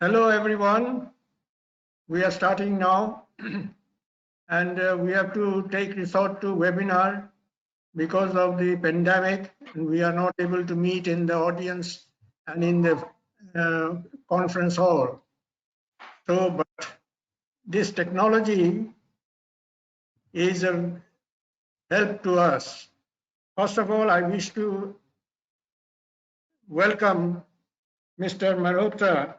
Hello everyone, we are starting now and we have to take resort to webinar because of the pandemic and we are not able to meet in the audience and in the conference hall. So, but this technology is a help to us. First of all, I wish to welcome Mr. Malhotra,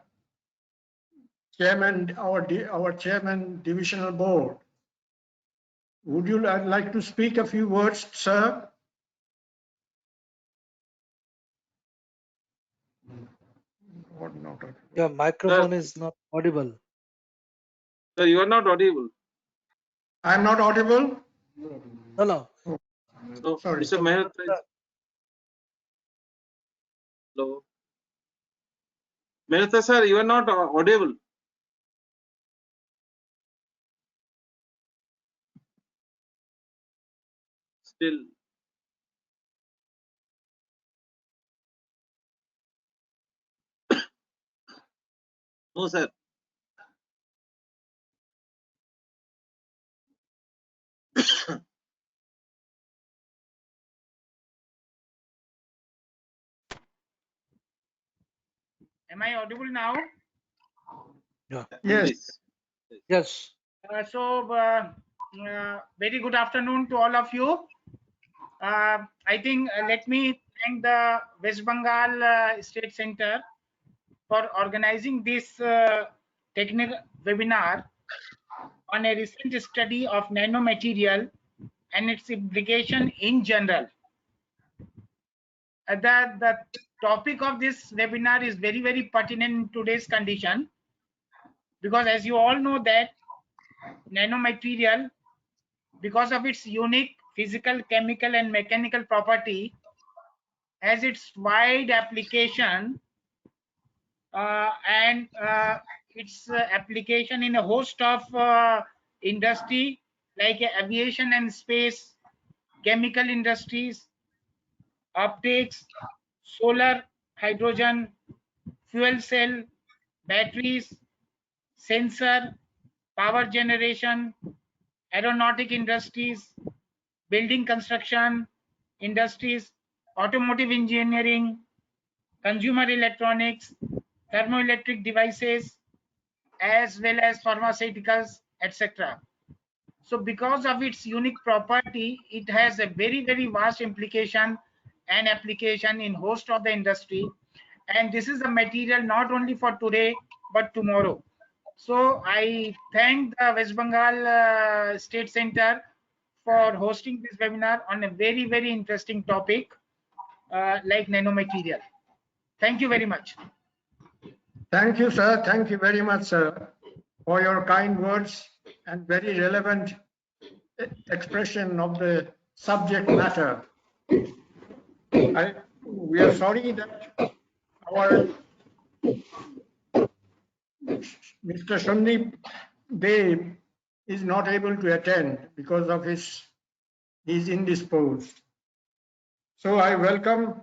Chairman, our Chairman Divisional Board. Would you like to speak a few words, sir? Your microphone is not audible. Sir, you are not audible. I'm not audible? No. So, Sorry. Mr. Mehrotra. Hello. Mehrotra sir, you are not audible. Still. No, sir. Am I audible now? Yes. Yes. Very good afternoon to all of you. I think let me thank the West Bengal State Center for organizing this technical webinar on a recent study of nanomaterial and its implication in general. The topic of this webinar is very, very pertinent in today's condition, because as you all know that nanomaterial, because of its unique physical, chemical and mechanical property, has its wide application and its application in a host of industry like aviation and space, chemical industries, optics, solar, hydrogen, fuel cell, batteries, sensor, power generation, aeronautic industries, building construction industries, automotive engineering, consumer electronics, thermoelectric devices, as well as pharmaceuticals, etc. So because of its unique property, it has a very, very vast implication and application in host of the industry. And this is a material not only for today, but tomorrow. So I thank the West Bengal State Center for hosting this webinar on a very, very interesting topic like nanomaterial. Thank you very much. Thank you, sir. Thank you very much, sir, for your kind words and very relevant expression of the subject matter. We are sorry that our Mr. Sandeep Deb is not able to attend because of he's indisposed. So I welcome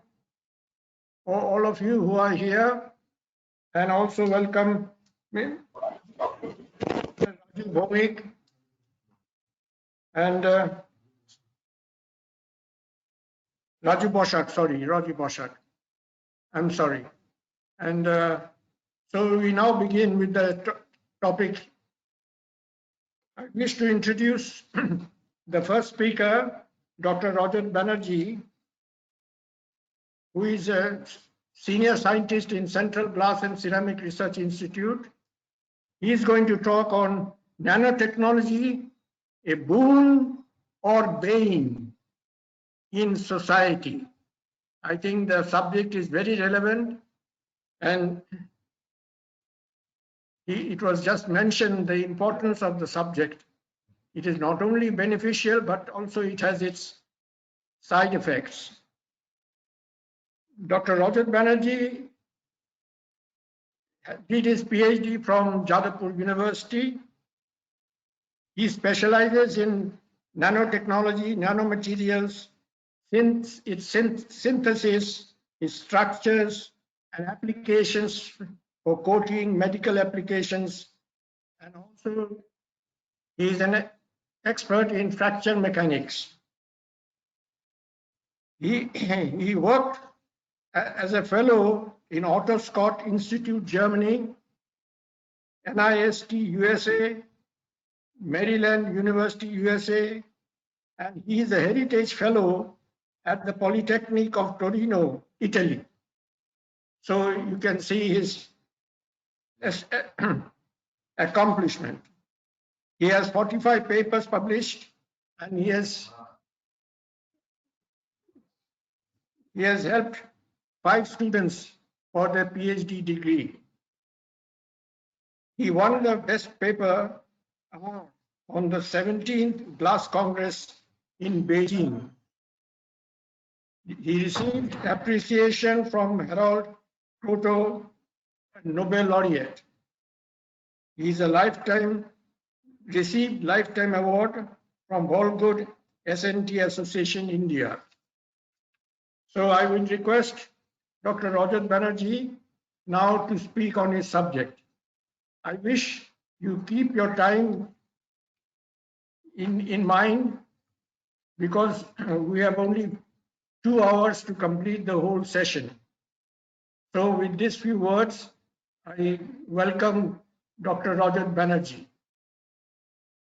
all of you who are here and also welcome Raju Bhomik and Raju Boshak. I'm sorry. And so we now begin with the topic. I wish to introduce the first speaker, Dr. Rajat Banerjee, who is a senior scientist in Central Glass and Ceramic Research Institute. He is going to talk on nanotechnology, a boon or bane in society. I think the subject is very relevant, and it was just mentioned the importance of the subject. It is not only beneficial, but also it has its side effects. Dr. Rajat Banerjee did his PhD from Jadavpur University. He specializes in nanotechnology, nanomaterials, its synthesis, its structures and applications for coating medical applications, and also he is an expert in fracture mechanics. He worked as a fellow in Otto Scott Institute, Germany, NIST, USA, Maryland University, USA, and he is a Heritage Fellow at the Polytechnic of Torino, Italy. So you can see his accomplishment. He has 45 papers published, and he has helped 5 students for their PhD degree. He won the best paper award on the 17th Glass Congress in Beijing. He received appreciation from Harold Kroto, Nobel laureate. He is received lifetime award from Walgood SNT Association, India. So I will request Dr. Rajat Banerjee now to speak on his subject. I wish you keep your time in mind, because we have only 2 hours to complete the whole session. So with these few words, I welcome Dr. Rajat Banerjee.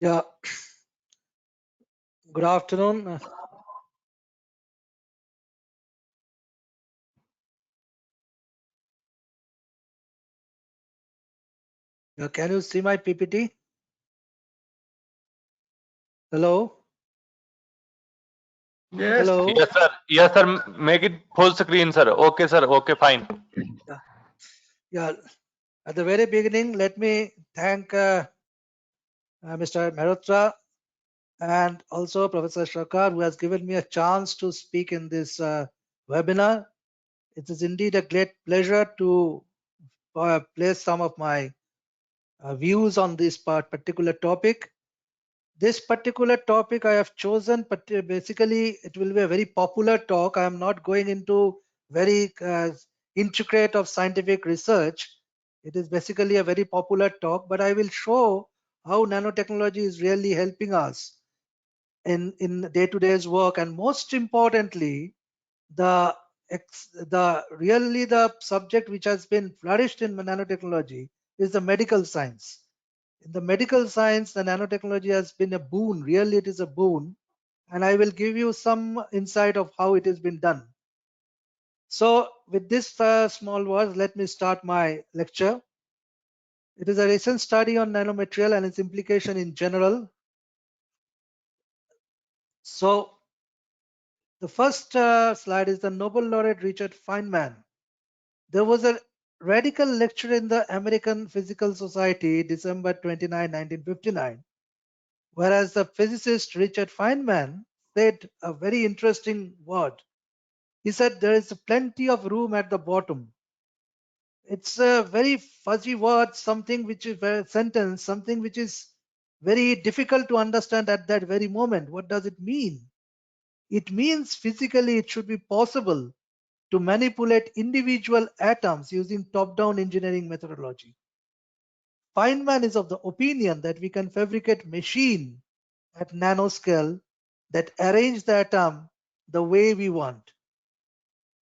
Yeah. Good afternoon. Yeah, can you see my PPT? Hello? Yes. Hello? Yes, sir. Yes, sir. Make it full screen, sir. Okay, sir. Okay, fine. Yeah. At the very beginning, let me thank Mr. Mehrotra and also Professor Shakar, who has given me a chance to speak in this webinar. It is indeed a great pleasure to place some of my views on this particular topic. This particular topic I have chosen, but basically it will be a very popular talk. I am not going into very intricate of scientific research. It is basically a very popular talk, but I will show how nanotechnology is really helping us in day-to-day's work, and most importantly, the really the subject which has been flourished in nanotechnology is the medical science. In the medical science, the nanotechnology has been a boon. Really, it is a boon, and I will give you some insight of how it has been done. So, with this small words, let me start my lecture. It is a recent study on nanomaterial and its implication in general. So, the first slide is the Nobel laureate Richard Feynman. There was a radical lecture in the American Physical Society, December 29, 1959, whereas the physicist Richard Feynman said a very interesting word. He said there is plenty of room at the bottom. It's a very fuzzy word, something which is a sentence, something which is very difficult to understand at that very moment. What does it mean? It means physically it should be possible to manipulate individual atoms using top-down engineering methodology. Feynman is of the opinion that we can fabricate machine at nanoscale that arrange the atom the way we want.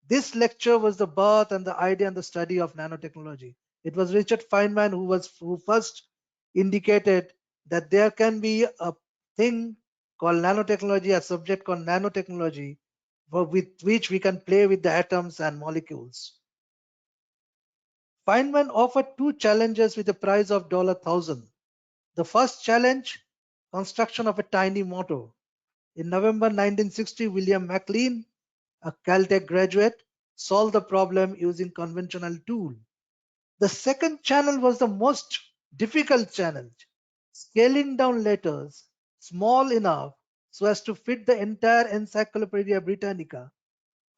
This lecture was the birth and the idea and the study of nanotechnology. It was Richard Feynman who first indicated that there can be a thing called nanotechnology, a subject called nanotechnology, with which we can play with the atoms and molecules. Feynman offered 2 challenges with a price of $1,000. The first challenge, construction of a tiny motor. In November 1960, William McLean, a Caltech graduate, solved the problem using conventional tool. The second challenge was the most difficult challenge, scaling down letters small enough so as to fit the entire Encyclopedia Britannica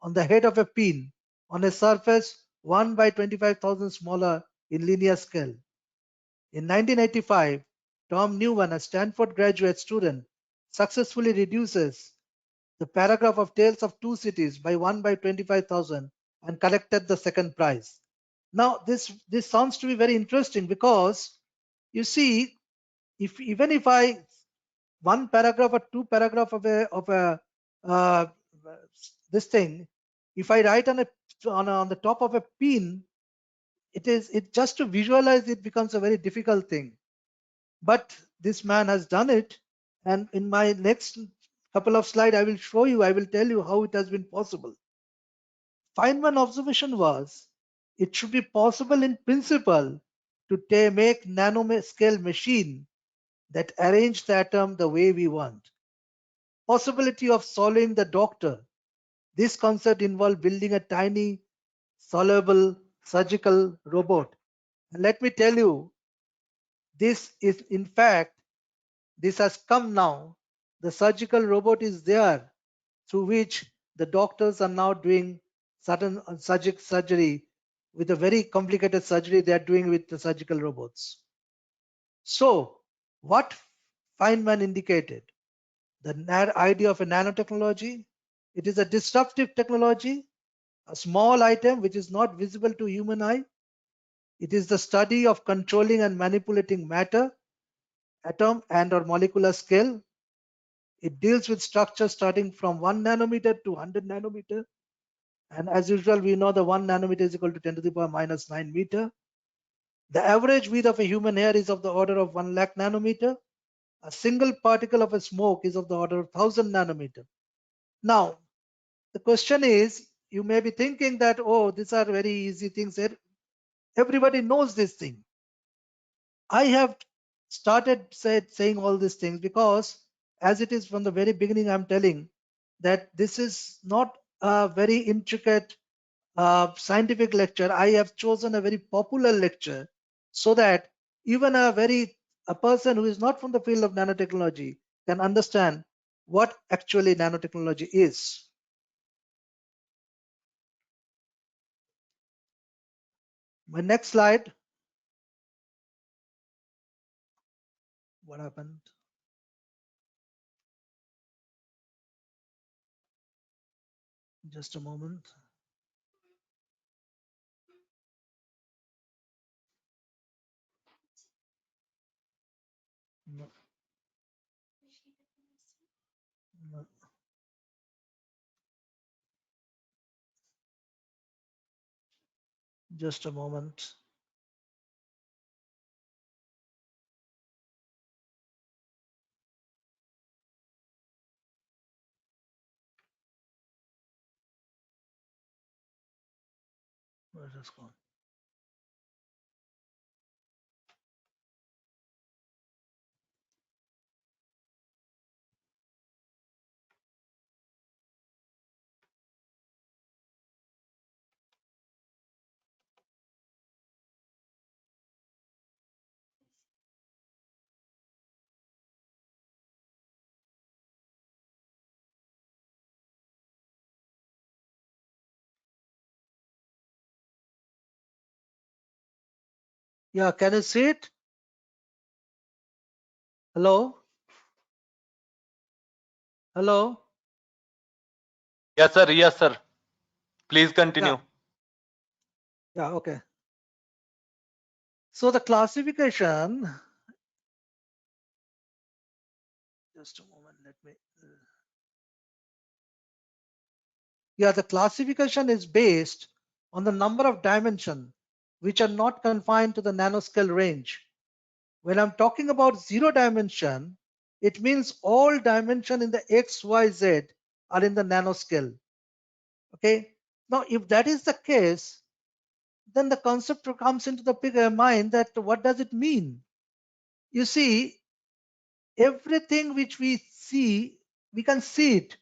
on the head of a pin on a surface 1 by 25,000 smaller in linear scale. In 1985, Tom Newman, a Stanford graduate student, successfully reduces the paragraph of Tales of Two Cities by 1 by 25,000 and collected the second prize. Now, this sounds to be very interesting because you see, even if I one paragraph or two paragraph of a uh, this thing, if I write on the top of a pin, it just to visualize it becomes a very difficult thing. But this man has done it, and in my next couple of slides, I will show you. I will tell you how it has been possible. Feynman observation was it should be possible in principle to make nanoscale machine that arrange the atom the way we want. Possibility of solving the doctor. This concept involved building a tiny, soluble surgical robot. And let me tell you, this is in fact, this has come now. The surgical robot is there through which the doctors are now doing certain surgery with a very complicated surgery they are doing with the surgical robots. So what Feynman indicated, the idea of a nanotechnology, it is a disruptive technology, a small item which is not visible to human eye. It is the study of controlling and manipulating matter, atom and or molecular scale. It deals with structure starting from 1 nanometer to 100 nanometer. And as usual, we know the 1 nanometer is equal to 10 to the power minus 9 meter. The average width of a human hair is of the order of 1 lakh nanometer. A single particle of a smoke is of the order of 1000 nanometer. Now, the question is, you may be thinking that, oh, these are very easy things here. Everybody knows this thing. I have started saying all these things because as it is from the very beginning, I'm telling that this is not a very intricate scientific lecture. I have chosen a very popular lecture so that even a person who is not from the field of nanotechnology can understand what actually nanotechnology is. My next slide. What happened? Just a moment. No. No. Just a moment. Where it has gone? Yeah, can you see it? Hello? Hello? Yes, sir. Yes, sir. Please continue. Yeah, okay. So the classification, just a moment, let me. Yeah, the classification is based on the number of dimensions which are not confined to the nanoscale range. When I'm talking about 0 dimension, it means all dimension in the X, Y, Z are in the nanoscale. Okay. Now, if that is the case, then the concept comes into the mind that what does it mean? You see, everything which we see, we can see it,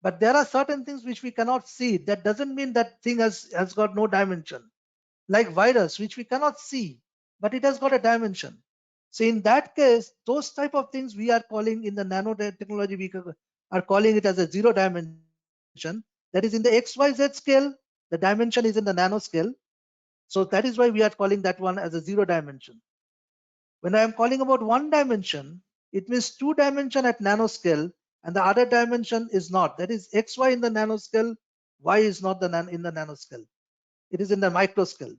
but there are certain things which we cannot see. That doesn't mean that thing has got no dimension. Like virus, which we cannot see, but it has got a dimension. So in that case, those type of things we are calling in the nanotechnology, we are calling it as a 0 dimension. That is in the XYZ scale, the dimension is in the nanoscale. So that is why we are calling that one as a 0 dimension. When I am calling about 1 dimension, it means 2 dimension at nanoscale and the other dimension is not. That is XY in the nanoscale, Y is not in the nanoscale. It is in the microscale.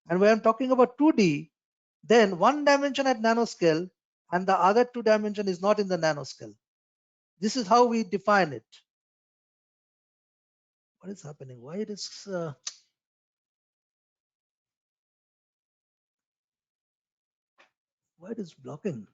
And when I'm talking about 2D, then one dimension at nanoscale and the other 2 dimension is not in the nanoscale. This is how we define it. What is happening? Why it is why it is blocking?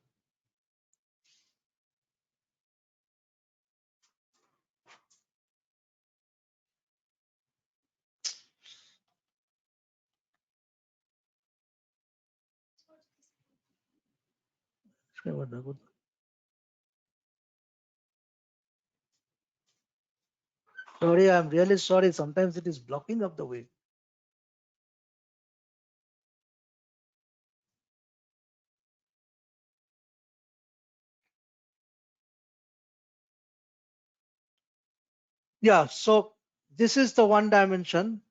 Sorry, I'm really sorry. Sometimes it is blocking up the way. Yeah, so this is the one dimension.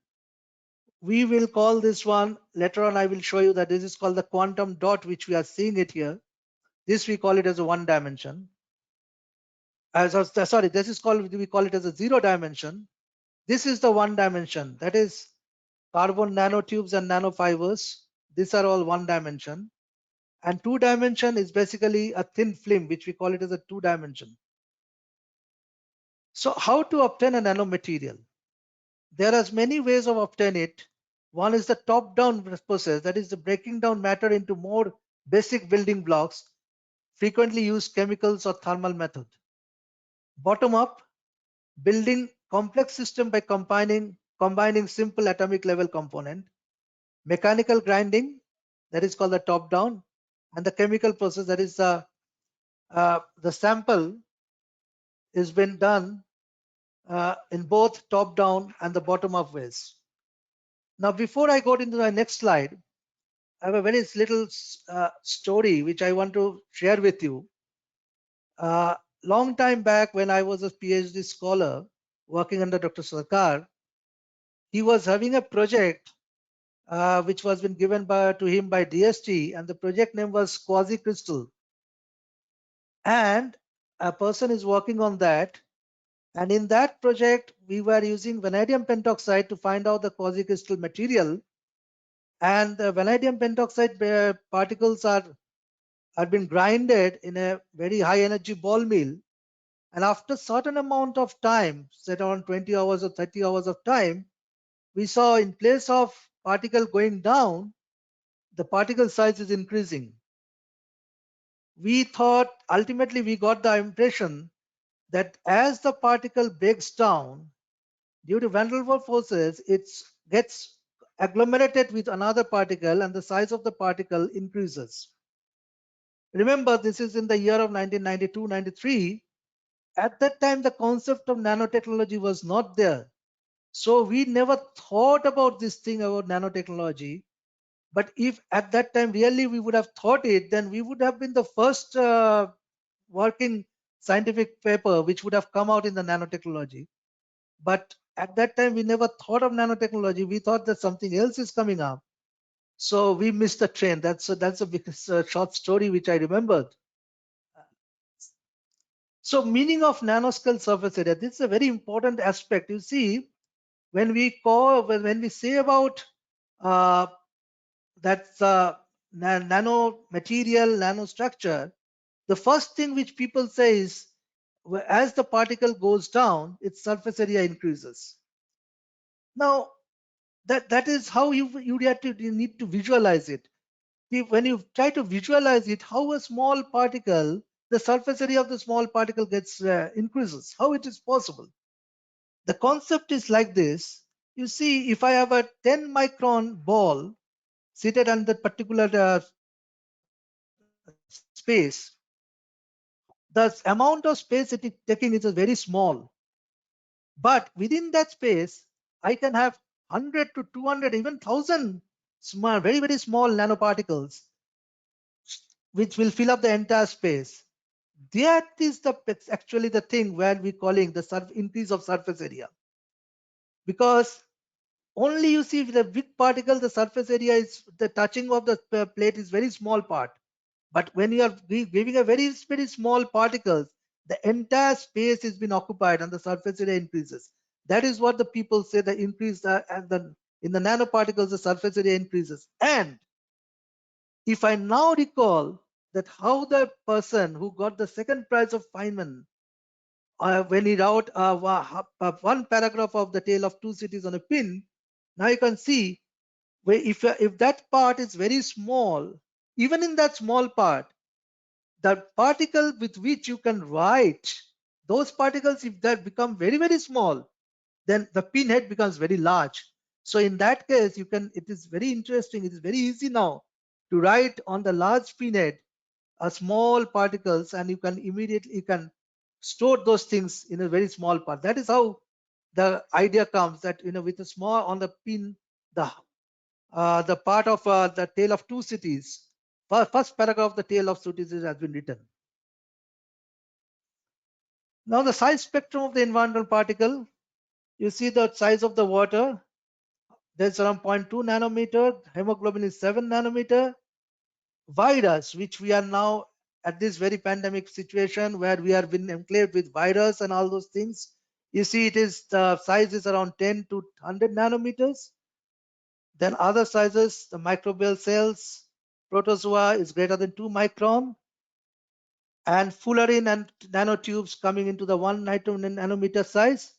We will call this one, later on I will show you that this is called the quantum dot, which we are seeing it here. This we call it as a one dimension. Sorry, this is called, we call it as a 0 dimension. This is the one dimension, that is carbon nanotubes and nanofibers. These are all one dimension. And 2 dimension is basically a thin film, which we call it as a 2 dimension. So how to obtain a nanomaterial? There are many ways of obtaining it. One is the top-down process, that is the breaking down matter into more basic building blocks, frequently used chemicals or thermal method. Bottom up, building complex system by combining simple atomic level component. Mechanical grinding, that is called the top down, and the chemical process, that is the sample is been done in both top down and the bottom up ways. Now, before I go into my next slide, I have a very little story which I want to share with you. Long time back, when I was a PhD scholar working under Dr. Sarkar, he was having a project which was been given to him by DST, and the project name was quasi crystal. And a person is working on that. And in that project, we were using vanadium pentoxide to find out the quasi crystal material. And the vanadium pentoxide particles are been grinded in a very high energy ball mill. And after certain amount of time, say around 20 hours or 30 hours of time, we saw in place of particle going down, the particle size is increasing. We thought, ultimately we got the impression that as the particle breaks down, due to van der Waals forces, it gets agglomerated with another particle and the size of the particle increases. Remember, this is in the year of 1992-93. At that time, the concept of nanotechnology was not there. So we never thought about this thing about nanotechnology. But if at that time really we would have thought it, then we would have been the first working scientific paper which would have come out in the nanotechnology. But at that time we never thought of nanotechnology. We thought that something else is coming up. So we missed the train. That's a short story which I remembered. So meaning of nanoscale surface area, this is a very important aspect. You see, when we say about that's nano material, nanostructure, the first thing which people say is, as the particle goes down, its surface area increases. Now, that is how you need to visualize it. When you try to visualize it, how a small particle, the surface area of the small particle gets increases, how it is possible. The concept is like this. You see, if I have a 10 micron ball seated on that particular space, the amount of space it is taking is very small. But within that space, I can have 100 to 200, even 1,000 small, very, very small nanoparticles, which will fill up the entire space. That is actually the thing where we're calling the increase of surface area. Because only you see the big particle, the surface area is the touching of the plate is very small part. But when you are giving a very, very small particles, the entire space has been occupied and the surface area increases. That is what the people say, the increase and the in the nanoparticles, the surface area increases. And if I now recall that how the person who got the second prize of Feynman, when he wrote one paragraph of The Tale of Two Cities on a Pin, now you can see where if that part is very small, even in that small part, the particle with which you can write, those particles, if they become very, very small, then the pinhead becomes very large. So in that case, it is very interesting. It is very easy now to write on the large pinhead a small particles, and you can store those things in a very small part. That is how the idea comes that, with a small on the pin, the part of the Tale of Two Cities, first paragraph of the Tale of Two Cities has been written. Now the size spectrum of the environmental particle, you see the size of the water, there's around 0.2 nanometer, hemoglobin is 7 nanometer. Virus, which we are now at this very pandemic situation where we are been enclaved with virus and all those things, you see the size is around 10 to 100 nanometers. Then other sizes, the microbial cells, protozoa is greater than 2 micron, and fullerene and nanotubes coming into the 1 nanometer size.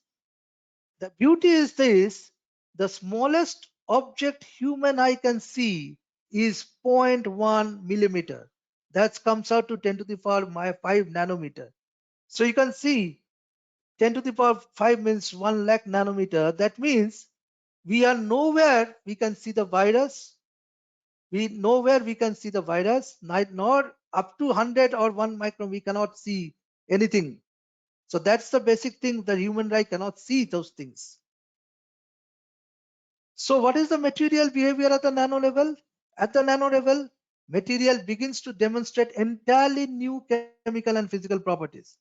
The beauty is this: the smallest object human eye can see is 0.1 millimeter. That comes out to 10 to the power 5 nanometer. So you can see 10 to the power 5 means 1 lakh nanometer. That means we are nowhere we can see the virus. Nowhere we can see the virus, nor up to 100 or 1 micron we cannot see anything. So that's the basic thing. The human eye cannot see those things. So what is the material behavior at the nano level? At the nano level, material begins to demonstrate entirely new chemical and physical properties.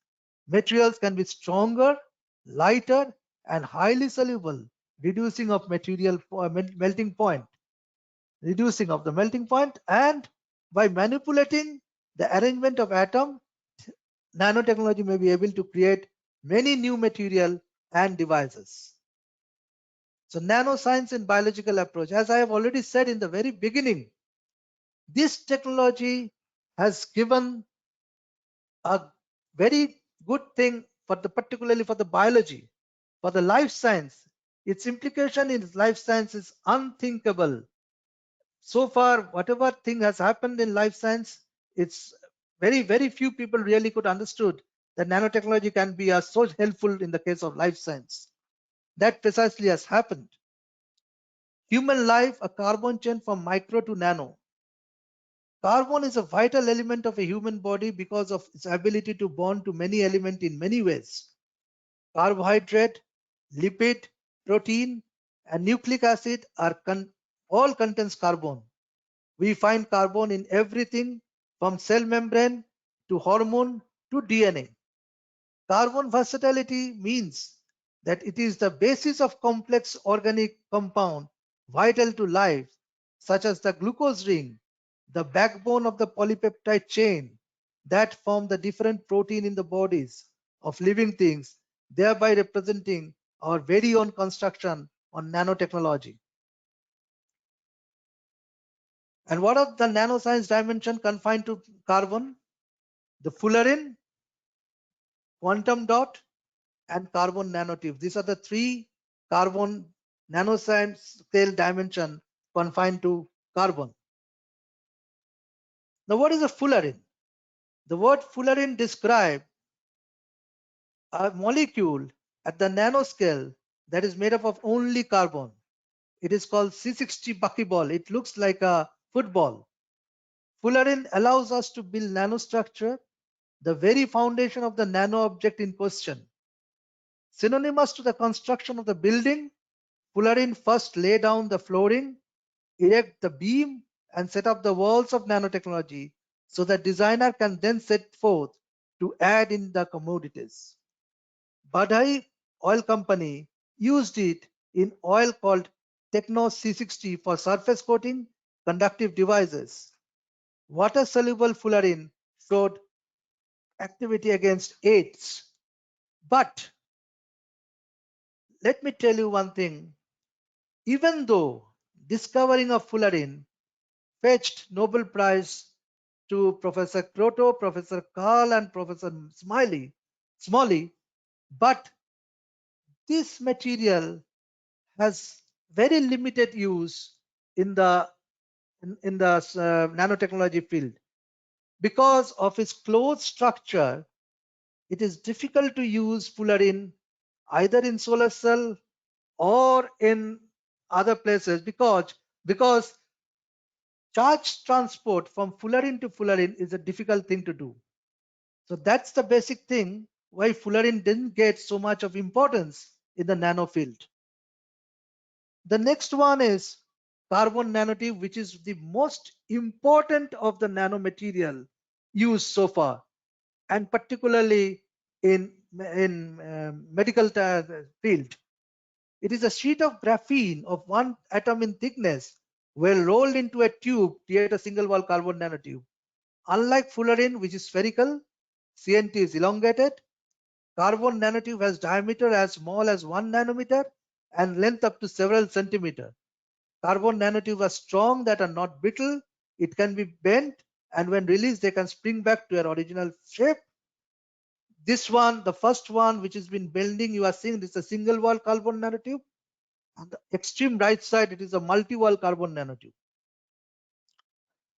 Materials can be stronger, lighter, and highly soluble, reducing of melting point. Reducing of the melting point, and by manipulating the arrangement of atom, nanotechnology may be able to create many new material and devices. So nanoscience and biological approach, as I have already said in the very beginning, this technology has given a very good thing particularly for the biology, for the life science. Its implication in life science is unthinkable. So far, whatever thing has happened in life science, it's very, very few people really could understood that nanotechnology can be so helpful in the case of life science. That precisely has happened. Human life, a carbon chain from micro to nano. Carbon is a vital element of a human body because of its ability to bond to many elements in many ways. Carbohydrate, lipid, protein, and nucleic acid all contains carbon. We find carbon in everything from cell membrane to hormone to DNA. Carbon versatility means that it is the basis of complex organic compound vital to life, such as the glucose ring, the backbone of the polypeptide chain that form the different protein in the bodies of living things, thereby representing our very own construction on nanotechnology. And what are the nanoscience dimension confined to carbon? The fullerene, quantum dot, and carbon nanotube. These are the three carbon nanoscience scale dimension confined to carbon. Now, what is a fullerene? The word fullerene describes a molecule at the nanoscale that is made up of only carbon. It is called C60 buckyball. It looks like a football. Fullerene allows us to build nanostructure, the very foundation of the nano object in question. Synonymous to the construction of the building, fullerene first lay down the flooring, erect the beam, and set up the walls of nanotechnology so that designer can then set forth to add in the commodities. Badhai Oil Company used it in oil called Techno C60 for surface coating conductive devices. Water-soluble fullerene showed activity against AIDS. But let me tell you one thing. even though discovering of fullerene fetched Nobel Prize to Professor Kroto, Professor Karl, and Professor Smalley, but this material has very limited use in the nanotechnology field. Because of its closed structure, it is difficult to use fullerene either in solar cell or in other places because charge transport from fullerene to fullerene is a difficult thing to do. So that's the basic thing why fullerene didn't get so much of importance in the nano field. The next one is carbon nanotube, which is the most important of the nanomaterial used so far, and particularly in medical field. It is a sheet of graphene of 1 atom in thickness, well rolled into a tube, create a single wall carbon nanotube. Unlike fullerene, which is spherical, CNT is elongated. Carbon nanotube has diameter as small as 1 nanometer and length up to several centimeters. Carbon nanotubes are strong that are not brittle. It can be bent, and when released, they can spring back to their original shape. This one, the first one, which has been building, you are seeing this is a single wall carbon nanotube. On the extreme right side, it is a multi-wall carbon nanotube.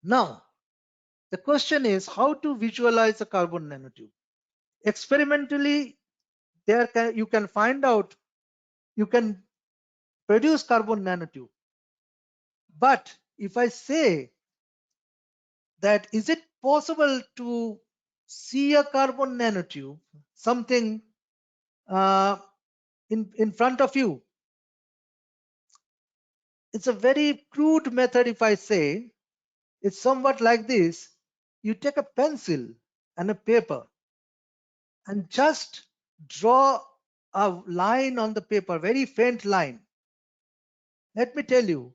Now, the question is how to visualize a carbon nanotube. Experimentally, you can find out, you can produce carbon nanotube. But if I say that is it possible to see a carbon nanotube, something in front of you, it's a very crude method. If I say it's somewhat like this, you take a pencil and a paper and just draw a line on the paper, very faint line. Let me tell you,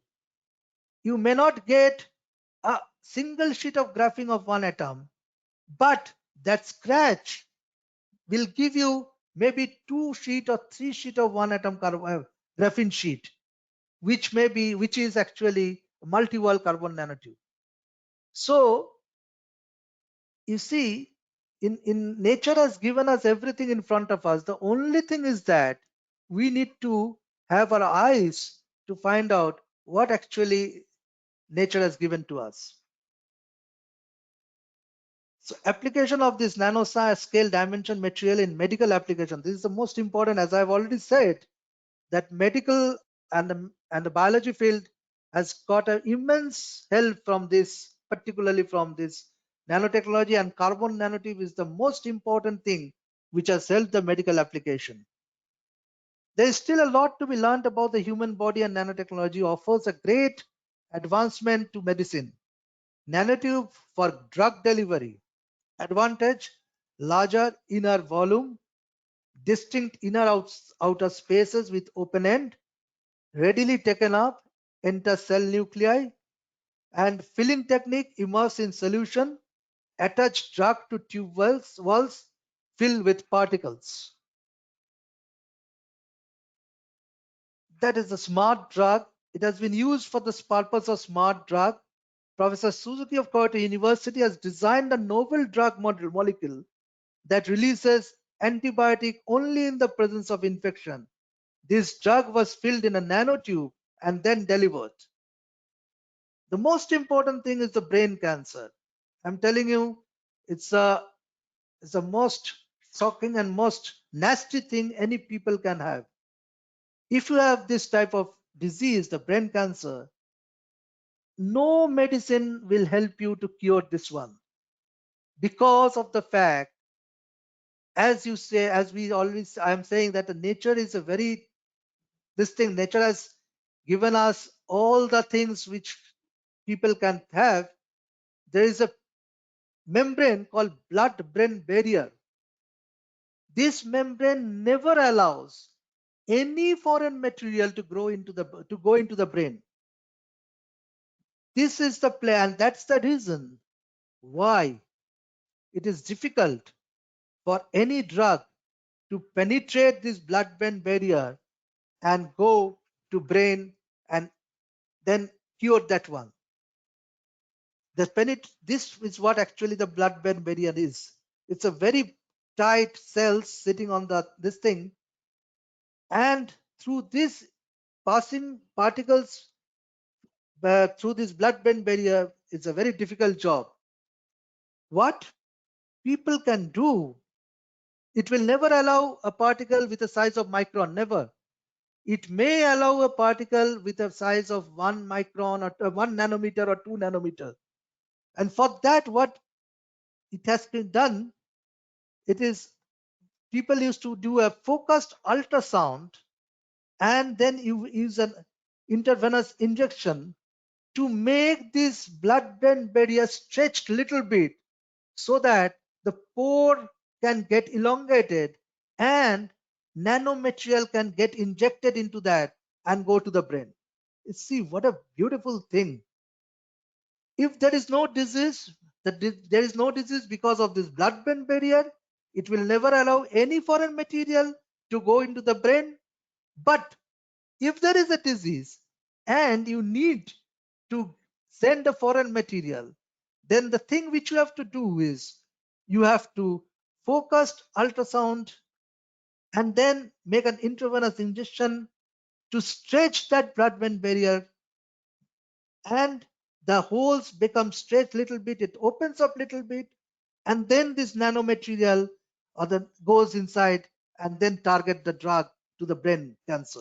you may not get a single sheet of graphene of 1 atom, but that scratch will give you maybe 2 sheet or 3 sheet of 1 atom graphene sheet, which is actually a multi-wall carbon nanotube. So you see, in nature has given us everything in front of us. The only thing is that we need to have our eyes to find out what actually nature has given to us. So application of this nano scale dimension material in medical application. This is the most important, as I've already said, that medical and the biology field has got an immense help from this, particularly from this nanotechnology, and carbon nanotube is the most important thing which has helped the medical application. There is still a lot to be learned about the human body, and nanotechnology offers a great advancement to medicine. Nanotube for drug delivery. Advantage: larger inner volume, distinct inner outer spaces with open end, readily taken up, enter cell nuclei, and filling technique: immerse in solution, attach drug to tube walls, fill with particles. That is a smart drug. It has been used for the purpose of smart drug. Professor Suzuki of Kyoto University has designed a novel drug molecule that releases antibiotic only in the presence of infection. This drug was filled in a nanotube and then delivered. The most important thing is the brain cancer. I'm telling you, it's the most shocking and most nasty thing any people can have. If you have this type of disease, the brain cancer, no medicine will help you to cure this one, because of the fact, as you say, as we always, I'm saying that the nature is a very, this thing, nature has given us all the things which people can have. There is a membrane called blood-brain barrier. This membrane never allows any foreign material to go into the brain. This is the plan. That's the reason why it is difficult for any drug to penetrate this blood-brain barrier and go to brain and then cured that one. This is what actually the blood-brain barrier is. It's a very tight cells sitting on this thing, and through this passing particles through this blood-brain barrier, it's a very difficult job. What people can do, it will never allow a particle with a size of micron, never. It may allow a particle with a size of 1 micron or 1 nanometer or 2 nanometer. And for that, what it has been done, it is people used to do a focused ultrasound and then you use an intravenous injection to make this blood-brain barrier stretched little bit so that the pore can get elongated and nanomaterial can get injected into that and go to the brain. See what a beautiful thing. If there is no disease, there is no disease because of this blood-brain barrier, it will never allow any foreign material to go into the brain. But if there is a disease and you need to send a foreign material, then the thing which you have to do is you have to focused ultrasound and then make an intravenous injection to stretch that blood-brain barrier, and the holes become stretched little bit, it opens up little bit, and then this nanomaterial goes inside and then target the drug to the brain cancer.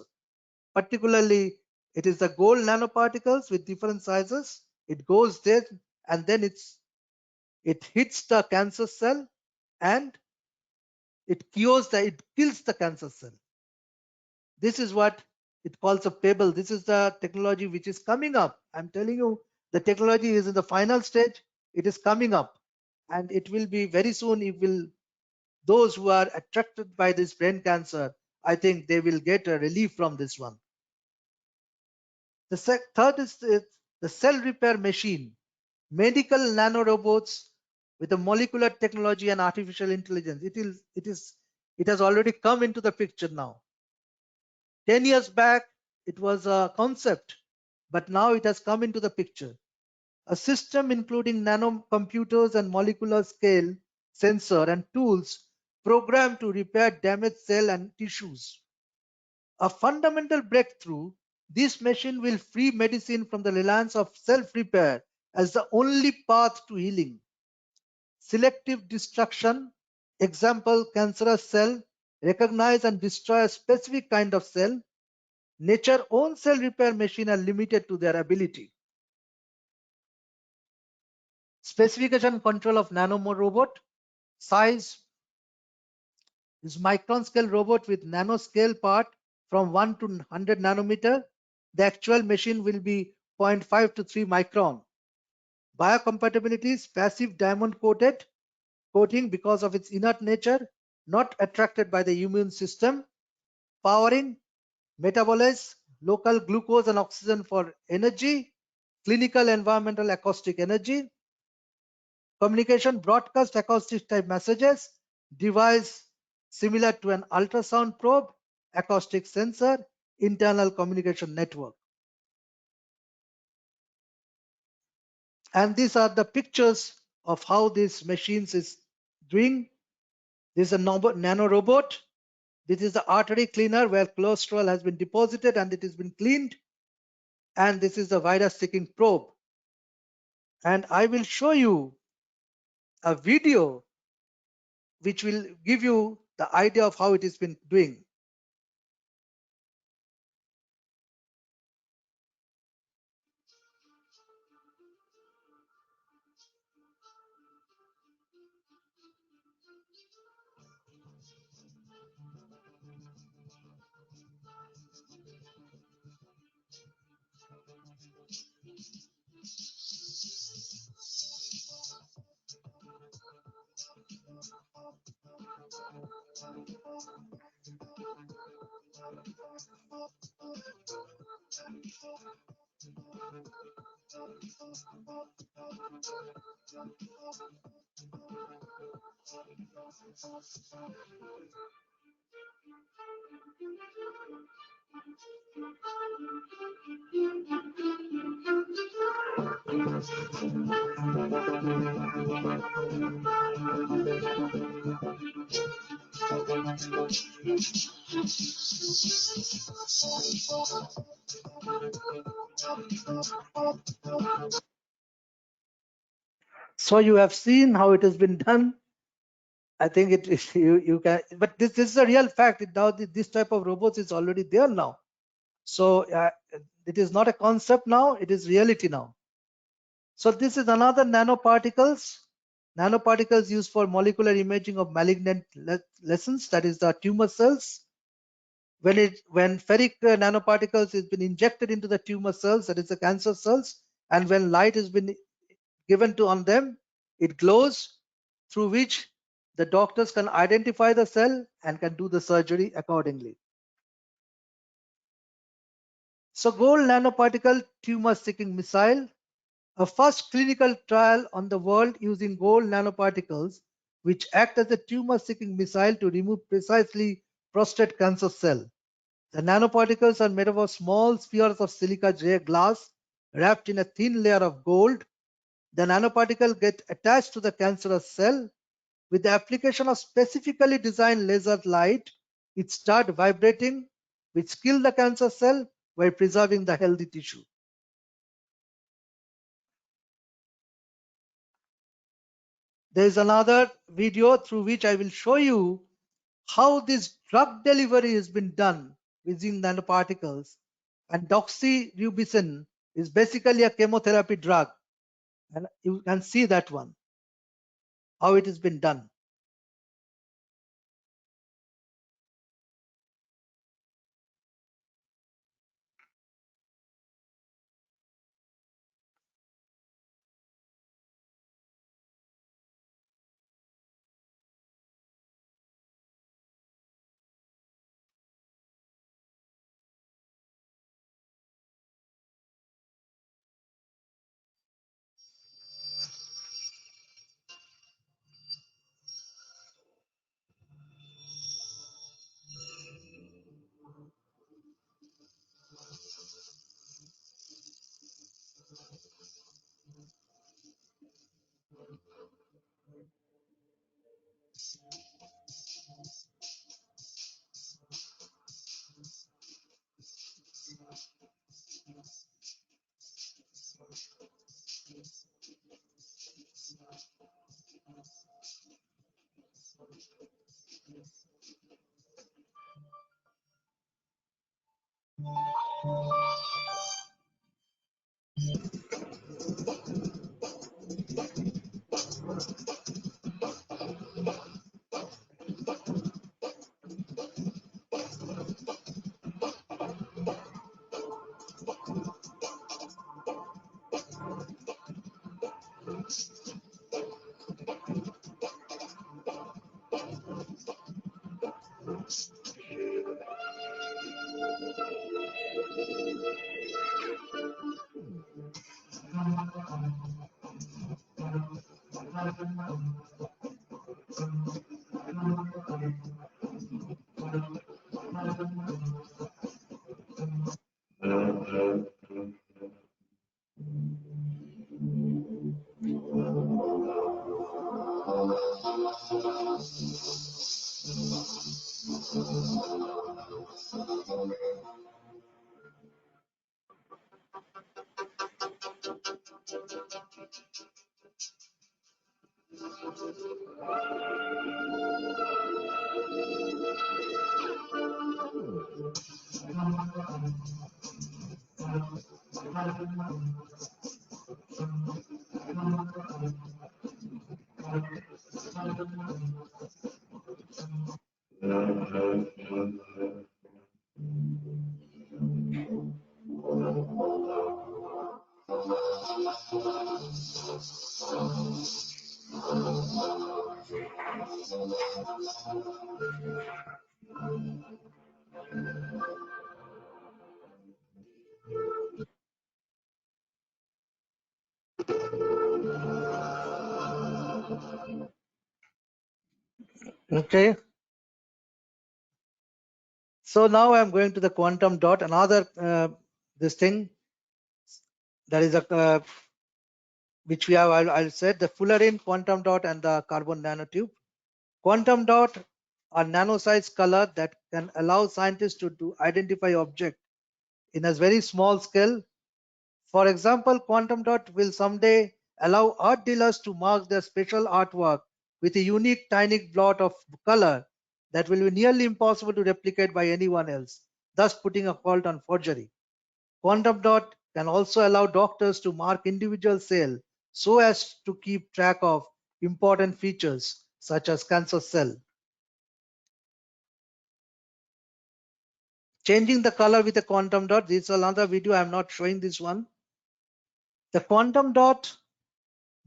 Particularly, it is the gold nanoparticles with different sizes. It goes there and then it hits the cancer cell and it kills the cancer cell. This is what it calls a pebble. This is the technology which is coming up. I'm telling you, the technology is in the final stage. It is coming up, and it will be very soon. Those who are attracted by this brain cancer, I think they will get a relief from this one. The third is the cell repair machine, medical nanorobots with the molecular technology and artificial intelligence. It has already come into the picture now. 10 years back, it was a concept, but now it has come into the picture. A system including nanocomputers and molecular scale sensor and tools programmed to repair damaged cell and tissues. A fundamental breakthrough, this machine will free medicine from the reliance of self-repair as the only path to healing. Selective destruction, example, cancerous cell, recognize and destroy a specific kind of cell. Nature's own cell repair machine are limited to their ability. Specification control of nanorobot. Size is micron scale robot with nanoscale part from 1 to 100 nanometer. The actual machine will be 0.5 to 3 micron. Biocompatibility is passive diamond coating because of its inert nature, not attracted by the immune system. Powering, metabolize local glucose and oxygen for energy, clinical environmental acoustic energy. Communication, broadcast acoustic type messages, device similar to an ultrasound probe, acoustic sensor, internal communication network. And these are the pictures of how these machines is doing. This is a nanorobot. This is the artery cleaner where cholesterol has been deposited and it has been cleaned. And this is the virus seeking probe. And I will show you a video which will give you the idea of how it has been doing. So you have seen how it has been done. I think you can, but this is a real fact. Now this type of robots is already there now. So it is not a concept now, it is reality now. So this is another nanoparticles. Nanoparticles used for molecular imaging of malignant lesions, that is the tumor cells. When ferric nanoparticles has been injected into the tumor cells, that is the cancer cells, and when light has been given to on them, it glows, through which the doctors can identify the cell and can do the surgery accordingly. So gold nanoparticle tumor seeking missile, a first clinical trial on the world using gold nanoparticles, which act as a tumor seeking missile to remove precisely prostate cancer cell. The nanoparticles are made up of small spheres of silica gray glass wrapped in a thin layer of gold. The nanoparticle get attached to the cancerous cell. With the application of specifically designed laser light, it starts vibrating, which kills the cancer cell while preserving the healthy tissue. There is another video through which I will show you how this drug delivery has been done using nanoparticles. And doxorubicin is basically a chemotherapy drug. And you can see that one, how it has been done. Okay. So now I'm going to the quantum dot, another this thing that is a which we have, I'll say the fullerene quantum dot and the carbon nanotube. Quantum dot are nano-sized color that can allow scientists to identify object in a very small scale. For example, quantum dot will someday allow art dealers to mark their special artwork with a unique tiny blot of color that will be nearly impossible to replicate by anyone else, thus putting a halt on forgery. Quantum dot can also allow doctors to mark individual cells so as to keep track of important features such as cancer cell. Changing the color with a quantum dot. This is another video. I'm not showing this one. The quantum dot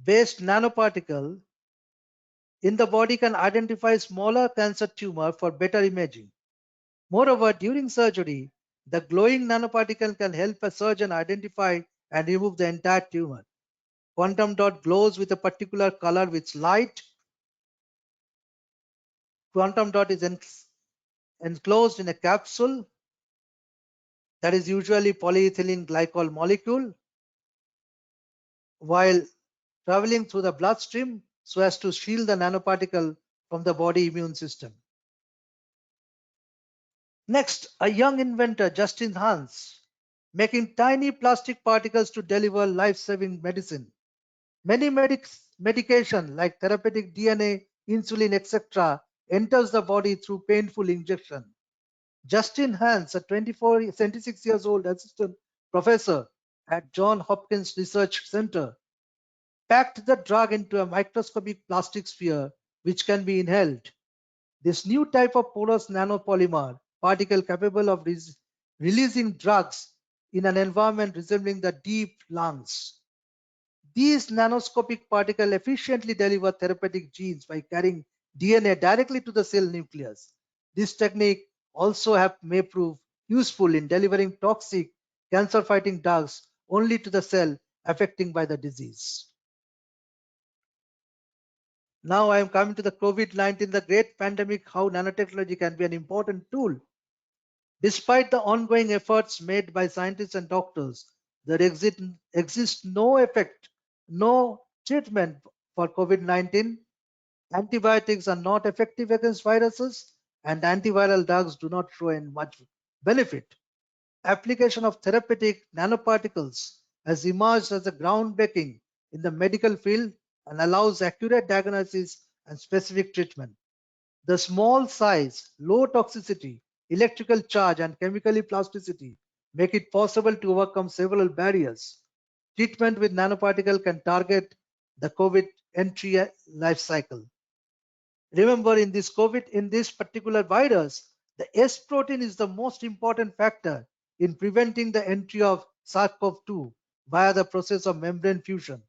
based nanoparticle in the body can identify smaller cancer tumor for better imaging. Moreover, during surgery, the glowing nanoparticle can help a surgeon identify and remove the entire tumor. Quantum dot glows with a particular color with light. Quantum dot is enclosed in a capsule that is usually polyethylene glycol molecule, while traveling through the bloodstream so as to shield the nanoparticle from the body immune system. Next, a young inventor, Justin Hans, making tiny plastic particles to deliver life-saving medicine. Many medication like therapeutic DNA, insulin, etc. enters the body through painful injection. Justin Hans, a 26 years old assistant professor at Johns Hopkins Research Center, packed the drug into a microscopic plastic sphere which can be inhaled. This new type of porous nanopolymer particle capable of releasing drugs in an environment resembling the deep lungs. These nanoscopic particles efficiently deliver therapeutic genes by carrying DNA directly to the cell nucleus. This technique also may prove useful in delivering toxic cancer-fighting drugs only to the cell affected by the disease. Now I am coming to the COVID-19, the great pandemic, how nanotechnology can be an important tool. Despite the ongoing efforts made by scientists and doctors, there exists no effect, no treatment for COVID-19. Antibiotics are not effective against viruses, and antiviral drugs do not show in much benefit. Application of therapeutic nanoparticles has emerged as a groundbreaking in the medical field and allows accurate diagnosis and specific treatment. The small size, low toxicity, electrical charge, and chemical plasticity make it possible to overcome several barriers. Treatment with nanoparticle can target the COVID entry life cycle. Remember, in this particular virus, the S protein is the most important factor in preventing the entry of SARS-CoV-2 via the process of membrane fusion.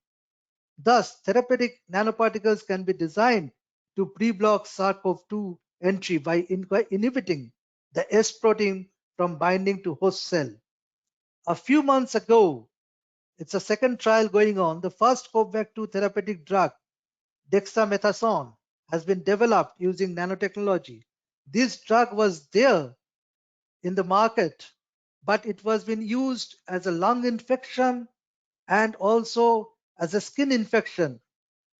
Thus, therapeutic nanoparticles can be designed to pre-block SARS-CoV-2 entry by inhibiting the S protein from binding to host cell. A few months ago, it's a second trial going on. The first COVAX-2 therapeutic drug, dexamethasone, has been developed using nanotechnology. This drug was there in the market, but it was being used as a lung infection and also as a skin infection.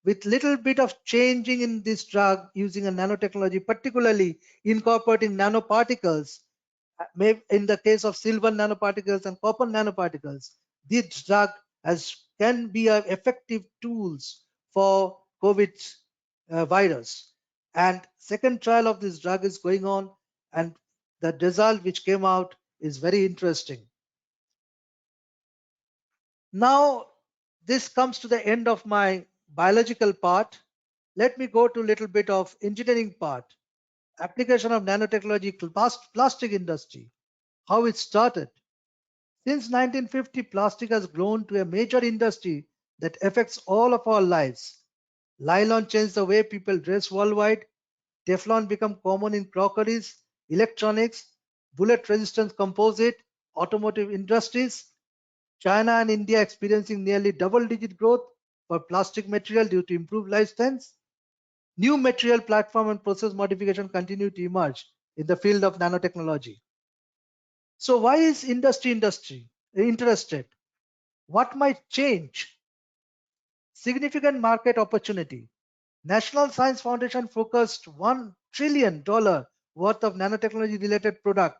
With little bit of changing in this drug using a nanotechnology, particularly incorporating nanoparticles, in the case of silver nanoparticles and copper nanoparticles, this drug can be effective tools for COVID virus. And second trial of this drug is going on, and the result which came out is very interesting. Now, this comes to the end of my biological part. Let me go to a little bit of engineering part. Application of nanotechnology to plastic industry, how it started. Since 1950, plastic has grown to a major industry that affects all of our lives. Nylon changed the way people dress worldwide. Teflon became common in crockeries, electronics, bullet-resistant composite, automotive industries. China and India experiencing nearly double-digit growth for plastic material due to improved lifespans. New material platform and process modification continue to emerge in the field of nanotechnology. So why is industry interested? What might change? Significant market opportunity. National Science Foundation focused $1 trillion worth of nanotechnology related product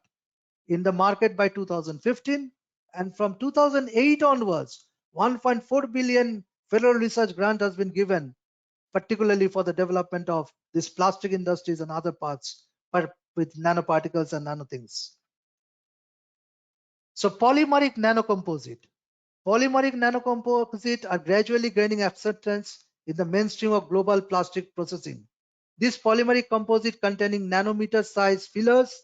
in the market by 2015, and from 2008 onwards, 1.4 billion federal research grant has been given, particularly for the development of these plastic industries and other parts, but with nanoparticles and nanothings. So polymeric nanocomposite. Polymeric nanocomposite are gradually gaining acceptance in the mainstream of global plastic processing. This polymeric composite containing nanometer size fillers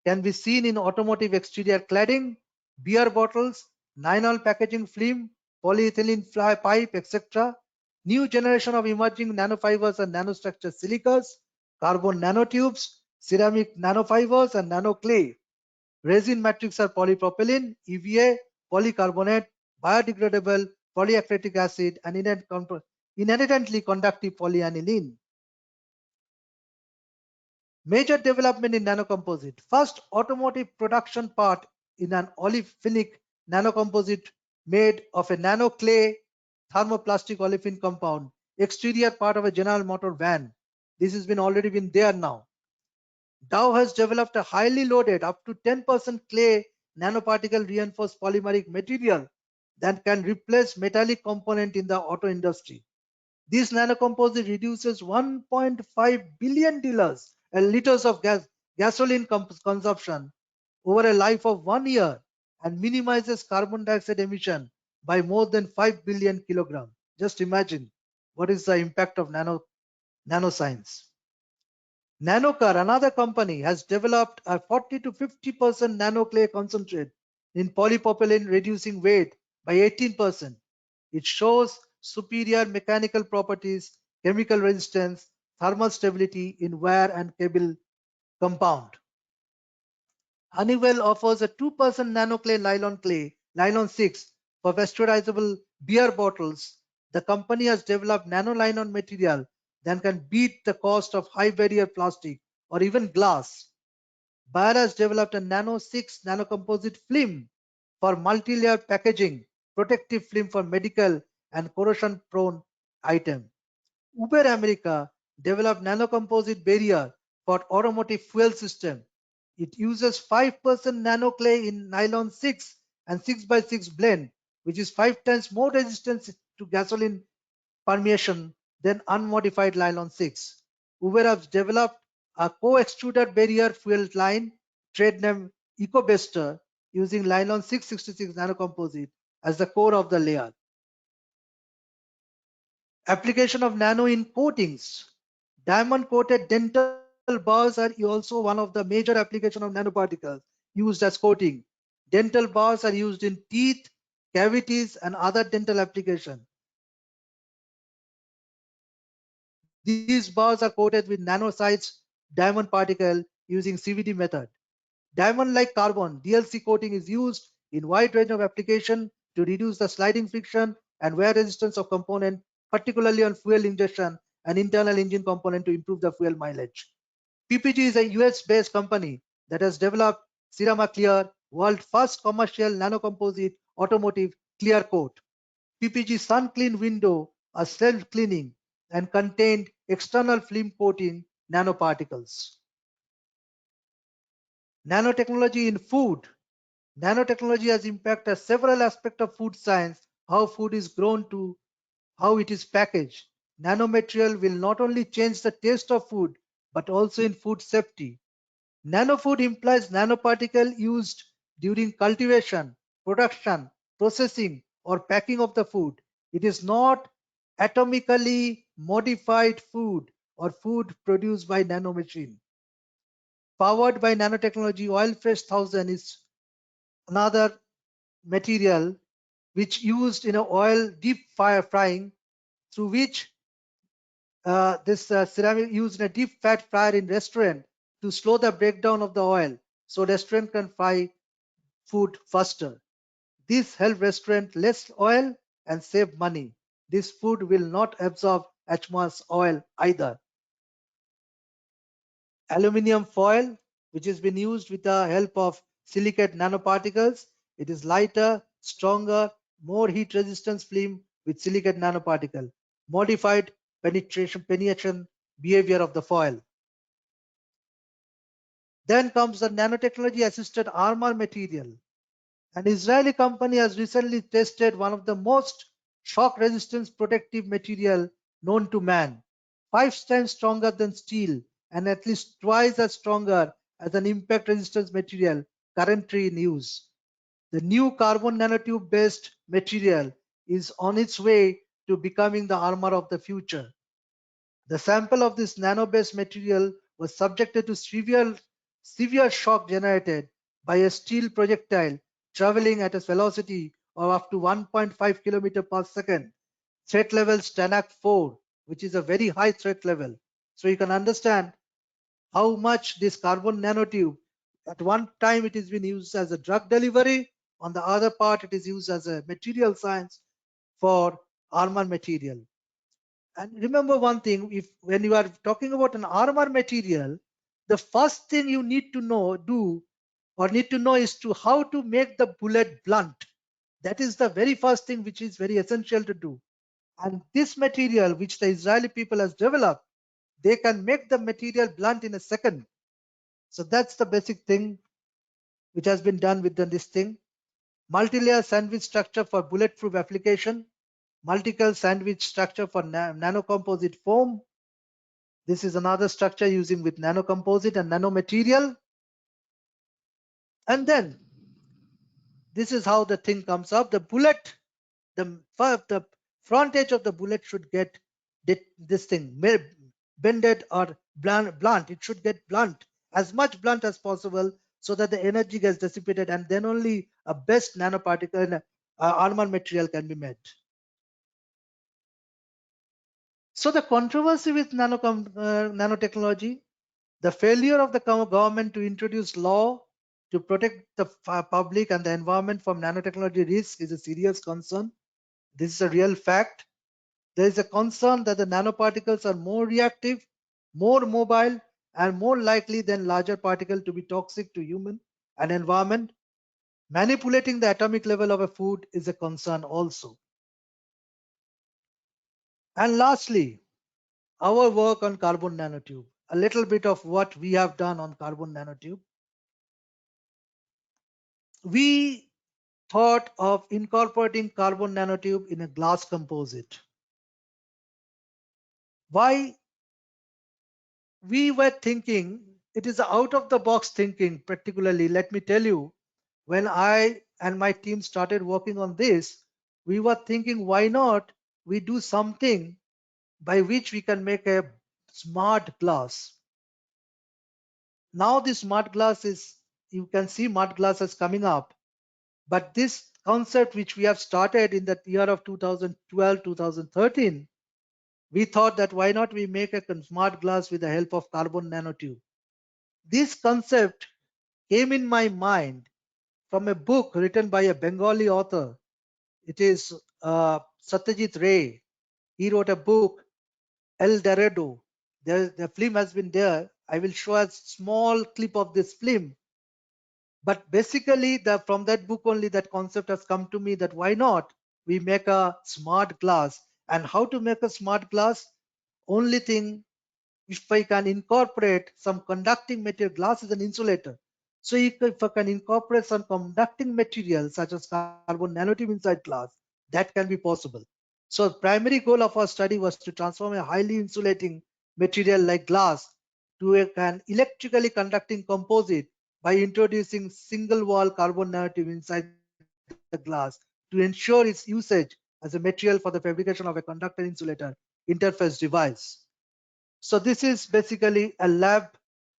can be seen in automotive exterior cladding, beer bottles, nylon packaging film, polyethylene pipe, etc. New generation of emerging nanofibers and nanostructured silicas, carbon nanotubes, ceramic nanofibers and nanoclay. Resin matrix are polypropylene, EVA, polycarbonate, biodegradable, polyacrylic acid, and inherently conductive polyaniline. Major development in nanocomposite. First automotive production part in an olefinic nanocomposite made of a nanoclay thermoplastic olefin compound, exterior part of a General Motor van. This has already been there now. Dow has developed a highly loaded up to 10% clay nanoparticle reinforced polymeric material that can replace metallic component in the auto industry. This nanocomposite reduces 1.5 billion liters of gasoline consumption over a life of 1 year and minimizes carbon dioxide emission by more than 5 billion kilograms. Just imagine what is the impact of nanoscience. Nanocare, another company, has developed a 40 to 50% nanoclay concentrate in polypropylene, reducing weight by 18%. It shows superior mechanical properties, chemical resistance, thermal stability in wire and cable compound. Honeywell offers a 2% nanoclay nylon 6 for pasteurizable beer bottles. The company has developed nanolyon material that can beat the cost of high barrier plastic or even glass. Bayer has developed a nano 6 nanocomposite film for multi-layer packaging, protective film for medical and corrosion prone item. Uber America developed nanocomposite barrier for automotive fuel system. It uses 5% nanoclay in nylon 6 and 6x6 blend, which is 5 times more resistant to gasoline permeation than unmodified nylon 6. Uber has developed a co-extruded barrier fuel line, trade name EcoBester, using nylon 666 nanocomposite as the core of the layer. Application of nano in coatings. Diamond coated dental bars are also one of the major applications of nanoparticles used as coating. Dental bars are used in teeth, cavities, and other dental applications. These bars are coated with nano-sized diamond particle using CVD method. Diamond-like carbon DLC coating is used in wide range of application to reduce the sliding friction and wear resistance of component, particularly on fuel injection and internal engine component to improve the fuel mileage. PPG is a US-based company that has developed CeramaClear, world's first commercial nanocomposite automotive clear coat. PPG Sun Clean window are self-cleaning and contained external film coating nanoparticles. Nanotechnology in food. Nanotechnology has impacted several aspects of food science, how food is grown to how it is packaged. Nanomaterial will not only change the taste of food, but also in food safety. Nanofood implies nanoparticle used during cultivation, production, processing, or packing of the food. It is not atomically modified food or food produced by nanomachine. Powered by nanotechnology, Oilfresh 1000 is another material which used in oil deep frying, through which this ceramic used in a deep fat fryer in restaurant to slow the breakdown of the oil so restaurant can fry food faster. This help restaurant less oil and save money. This food will not absorb as much oil either. Aluminium foil, which has been used with the help of silicate nanoparticles. It is lighter, stronger, more heat resistance film with silicate nanoparticle, modified penetration behavior of the foil. Then comes the nanotechnology assisted armor material. An Israeli company has recently tested one of the most shock resistance protective material known to man, 5 times stronger than steel and at least twice as stronger as an impact resistance material currently in use. The new carbon nanotube based material is on its way to becoming the armor of the future. The sample of this nano-based material was subjected to severe shock generated by a steel projectile traveling at a velocity of up to 1.5 km per second. Threat level STANAC 4, which is a very high threat level. So you can understand how much this carbon nanotube, at one time it is being used as a drug delivery, on the other part it is used as a material science for armor material. And remember one thing, if when you are talking about an armor material, the first thing you need to know is to how to make the bullet blunt. That is the very first thing which is very essential to do. And this material which the Israeli people has developed, they can make the material blunt in a second. So that's the basic thing which has been done with this thing. Multi-layer sandwich structure for bulletproof application. Multiple sandwich structure for nanocomposite foam. This is another structure using with nanocomposite and nanomaterial. And then this is how the thing comes up. The bullet, the front edge of the bullet should get this thing bended or blunt. It should get blunt, as much blunt as possible, so that the energy gets dissipated, and then only a best nanoparticle armor material can be made. So the controversy with nanotechnology, the failure of the government to introduce law to protect the public and the environment from nanotechnology risk is a serious concern. This is a real fact. There is a concern that the nanoparticles are more reactive, more mobile, and more likely than larger particles to be toxic to human and environment. Manipulating the atomic level of a food is a concern also. And lastly, our work on carbon nanotube. A little bit of what we have done on carbon nanotube. We thought of incorporating carbon nanotube in a glass composite. Why? We were thinking, it is out of the box thinking, particularly, let me tell you, when I and my team started working on this, we were thinking, why not we do something by which we can make a smart glass. Now this smart glass is, you can see smart glasses coming up, but this concept which we have started in the year of 2012, 2013, we thought that why not we make a smart glass with the help of carbon nanotube. This concept came in my mind from a book written by a Bengali author. It is Satyajit Ray. He wrote a book, El Dorado. The film has been there. I will show a small clip of this film. But basically, from that book only, that concept has come to me, that why not we make a smart glass. And how to make a smart glass? Only thing, if I can incorporate some conducting material, glass is an insulator. So if I can incorporate some conducting material such as carbon nanotube inside glass, that can be possible. So the primary goal of our study was to transform a highly insulating material like glass to an electrically conducting composite by introducing single wall carbon nanotube inside the glass to ensure its usage as a material for the fabrication of a conductor insulator interface device. So this is basically a lab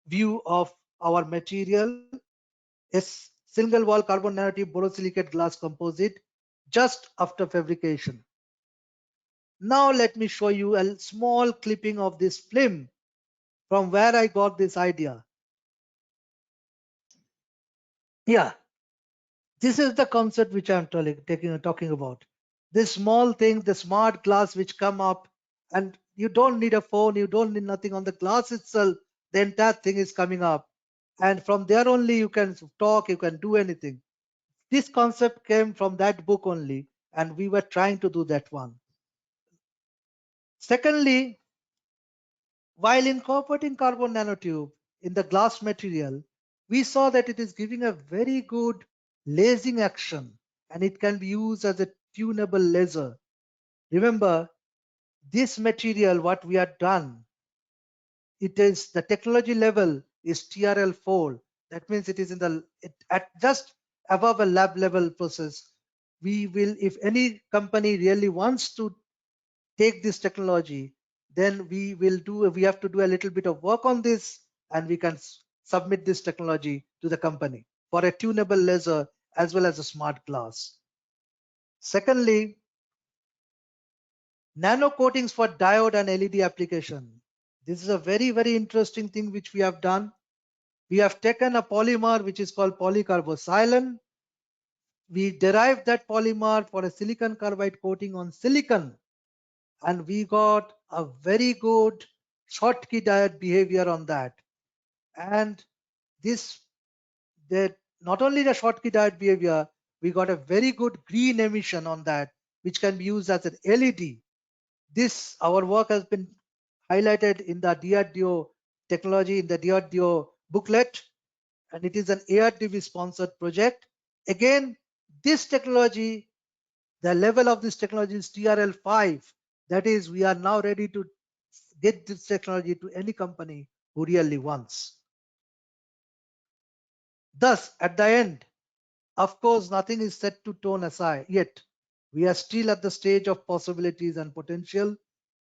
view of our material, a single wall carbon nanotube borosilicate glass composite just after fabrication. Now let me show you a small clipping of this film from where I got this idea. Yeah, this is the concept which I'm talking about. This small thing, the smart glass which come up, and you don't need a phone, you don't need nothing on the glass itself. The entire thing is coming up. and from there only you can talk, you can do anything. This concept came from that book only, and we were trying to do that one. Secondly, while incorporating carbon nanotube in the glass material, we saw that it is giving a very good lasing action, and it can be used as a tunable laser. Remember, this material, what we have done, it is the technology level is TRL4. That means it is in the at just above a lab level process. We will, if any company really wants to take this technology, then we have to do a little bit of work on this, and we can submit this technology to the company for a tunable laser as well as a smart glass. Secondly, nano coatings for diode and LED application. This is a very, very interesting thing which we have done. We have taken a polymer which is called polycarbosilane. We derived that polymer for a silicon carbide coating on silicon, and we got a very good Schottky diode behavior on that. And this, that not only the Schottky diode behavior, we got a very good green emission on that, which can be used as an LED. This, our work has been highlighted in the DRDO technology, in the DRDO booklet, and it is an ARDV sponsored project. Again, this technology, the level of this technology is TRL5. That is, we are now ready to get this technology to any company who really wants. Thus, at the end, of course, nothing is set to turn aside yet. We are still at the stage of possibilities and potential.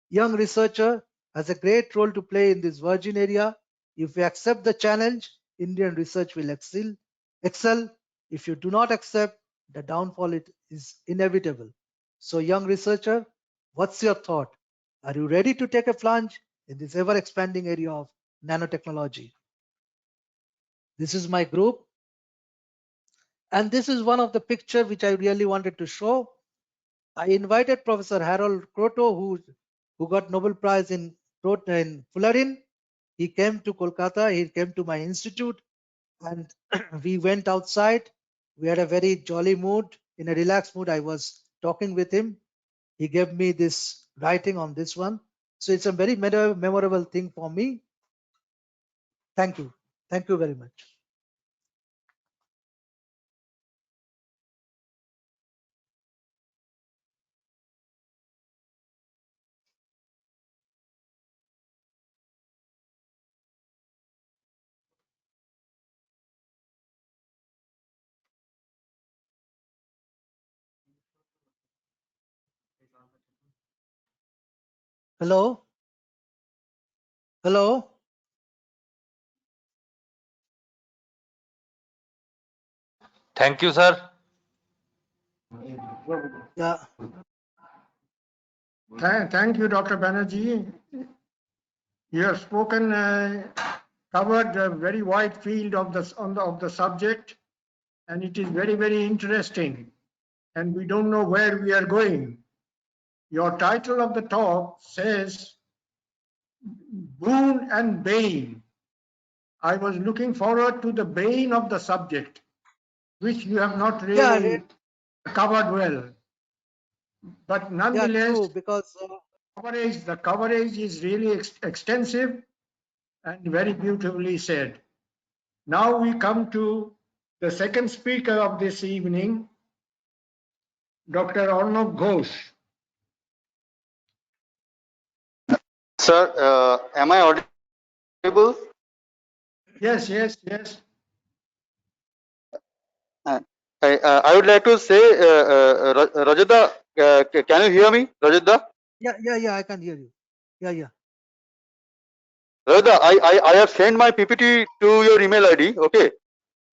Young researcher has a great role to play in this virgin area. If we accept the challenge, Indian research will excel. If you do not accept, the downfall is inevitable. So, young researcher, what's your thought? Are you ready to take a plunge in this ever expanding area of nanotechnology? This is my group. And this is one of the pictures which I really wanted to show. I invited Professor Harold Kroto, who got Nobel Prize in Fullerene. He came to Kolkata, he came to my institute, and we went outside. We had a very jolly mood. In a relaxed mood, I was talking with him. He gave me this writing on this one. So it's a very memorable thing for me. Thank you. Thank you very much. Hello? Hello? Thank you, sir. Yeah. Thank you, Dr. Banerjee. You have spoken, covered a very wide field of the subject, and it is very, very interesting. And we don't know where we are going. Your title of the talk says boon and bane. I was looking forward to the bane of the subject, which you have not really covered well. But nonetheless, true, because the coverage is really extensive and very beautifully said. Now we come to the second speaker of this evening, Dr. Arnab Ghosh. Sir, am I audible? Yes. I would like to say, Rajada, can you hear me, Rajada? yeah, I can hear you. Yeah. Rajada, I have sent my PPT to your email ID. Okay.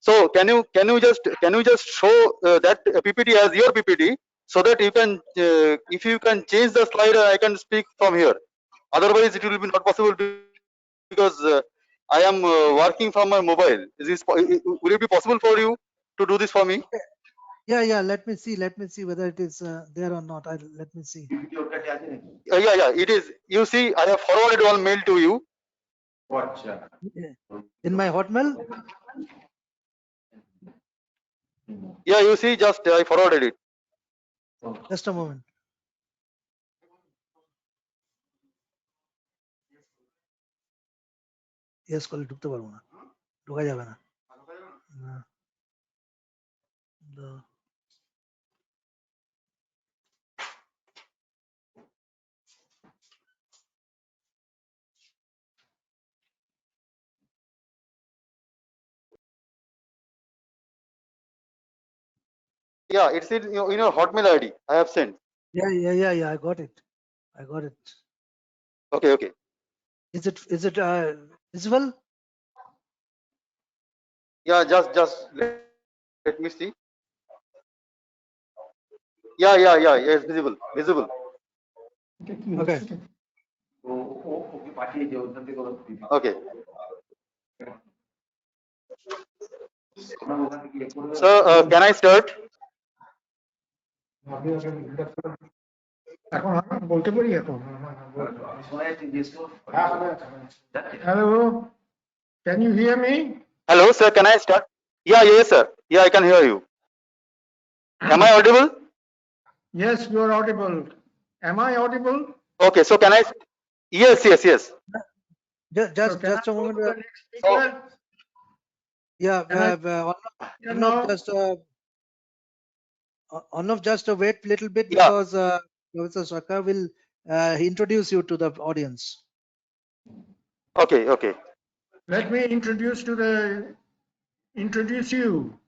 So can you just show that PPT as your PPT so that you can, if you can change the slide, I can speak from here. Otherwise, it will be not possible because I am working from my mobile. Will it be possible for you to do this for me? Yeah. Let me see whether it is there or not. Let me see. Yeah, it is. You see, I have forwarded one mail to you. In my Hotmail? Yeah, you see, just I forwarded it. Just a moment. Yes, কলে ঢুকতে পারবো না, ঢোকা যাবে না। না। The- Yeah, it's in your Hotmail ID. I have sent. Yeah, I got it. I got it. Okay, okay. Is it visible? Yeah, just let me see. Yeah, it's visible, visible. Okay. Okay. So, can I start? এখন আমি বলতে পারি এখন? Hello, can you hear me? Hello, sir. Can I start? Yeah, yes, sir. Yeah, I can hear you. Am I audible? Yes, you are audible. Am I audible? Okay, so can I? Yes. Just So can just I a go moment. to the next speaker? Yeah, Can I- Arnav, just wait a little bit Yeah. because Professor Sarkar will introduce you to the audience. Okay. Let me introduce you.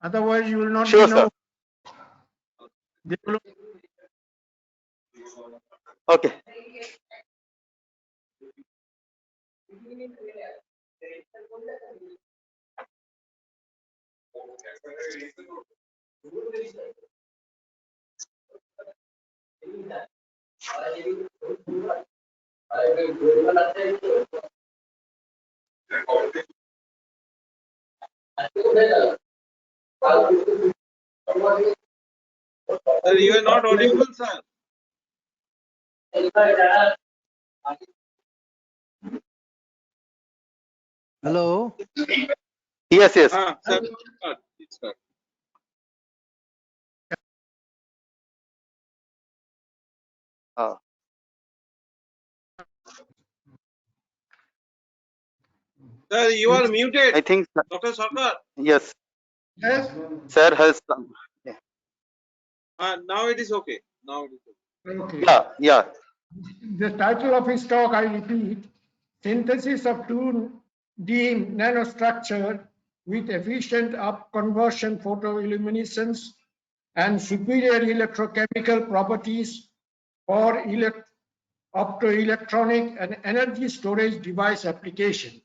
Otherwise, you will not Sure, be sir. know. They will- Okay. Sir, you are not audible, sir. Hello. Yes. Sir, start. Start. Sir, you are muted. I think, Dr. Sarkar. yes, Yes, sir has. Now it is okay. Now it is okay. okay. Yeah. The title of his talk, I repeat, Synthesis of 2D Nanostructure with Efficient Up Conversion Photoilluminescence and Superior Electrochemical Properties for Optoelectronic and Energy Storage Device Application.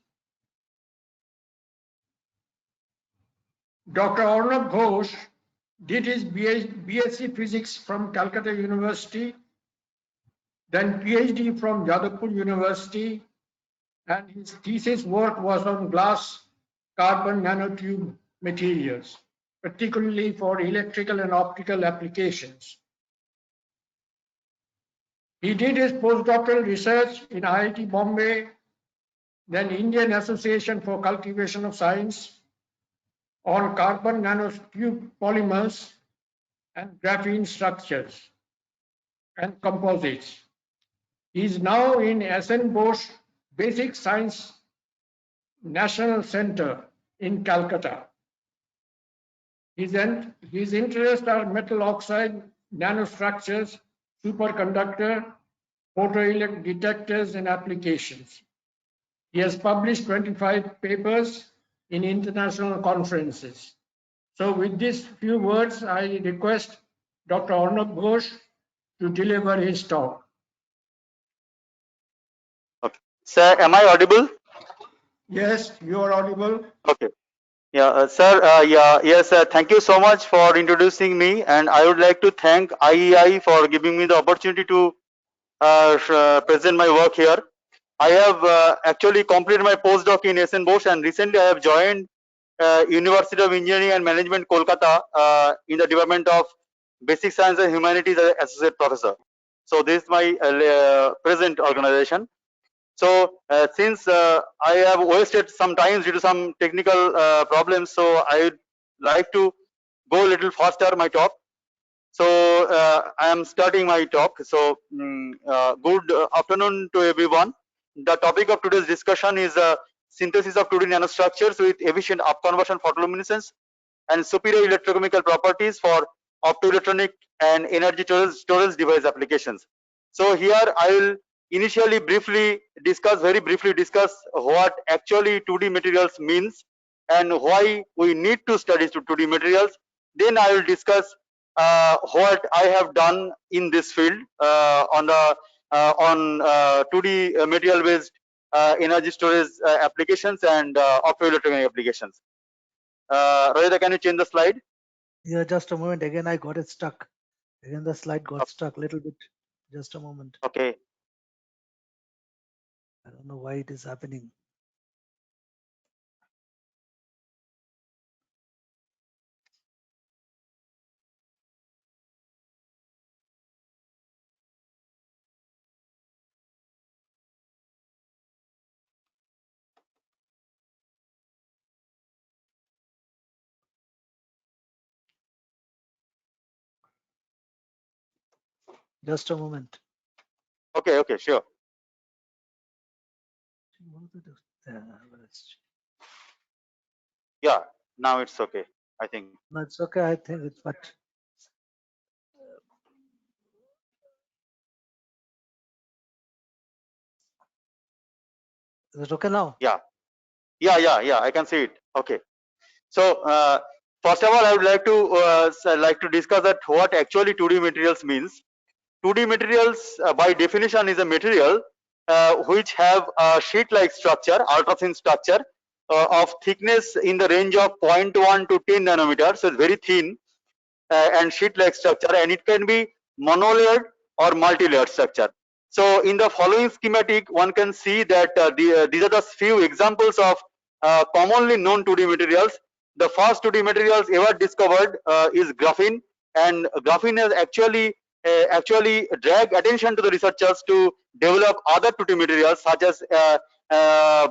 Dr. Arnab Ghosh did his BSc Physics from Calcutta University, then PhD from Jadavpur University, and his thesis work was on glass carbon nanotube materials, particularly for electrical and optical applications. He did his postdoctoral research in IIT Bombay, then Indian Association for Cultivation of Science, on carbon nanotube polymers and graphene structures and composites. He is now in SN Bose Basic Science National Center in Calcutta. His interests are metal oxide nanostructures, superconductor, photoelectric detectors, and applications. He has published 25 papers in international conferences. So with these few words, I request Dr. Arnab Ghosh to deliver his talk. Okay. Sir, am I audible? Yes, you are audible. Okay. Yeah, sir. Yes. Thank you so much for introducing me, and I would like to thank IEI for giving me the opportunity to present my work here. I have actually completed my postdoc in SN Bose, and recently I have joined University of Engineering and Management, Kolkata, in the Department of Basic Science and Humanities as associate professor. So this is my present organization. So since I have wasted some time due to some technical problems, so I would like to go a little faster my talk. So I am starting my talk. So good afternoon to everyone. The topic of today's discussion is synthesis of 2D nanostructures with efficient upconversion photoluminescence and superior electrochemical properties for optoelectronic and energy storage device applications. So here I will initially very briefly discuss what actually 2D materials means and why we need to study 2D materials. Then I will discuss what I have done in this field on 2D material based energy storage applications and optoelectronic applications. Rajita, can you change the slide? Yeah, just a moment. Again, I got it stuck. Again, the slide got stuck a little bit. Just a moment. Okay. I don't know why it is happening. Just a moment. Okay, okay, sure. Yeah, now it's okay, I think. No, it's okay. I think it's but is it okay now? Yeah, I can see it. Okay. So first of all, I would like to discuss that what actually 2D materials means. 2D materials by definition is a material which have a sheet-like structure, ultra-thin structure of thickness in the range of 0.1 to 10 nanometers. So it's very thin and sheet-like structure, and it can be monolayered or multi-layered structure. So in the following schematic, one can see that these are the few examples of commonly known 2D materials. The first 2D materials ever discovered is graphene, and graphene has actually dragged attention to the researchers to develop other 2D materials such as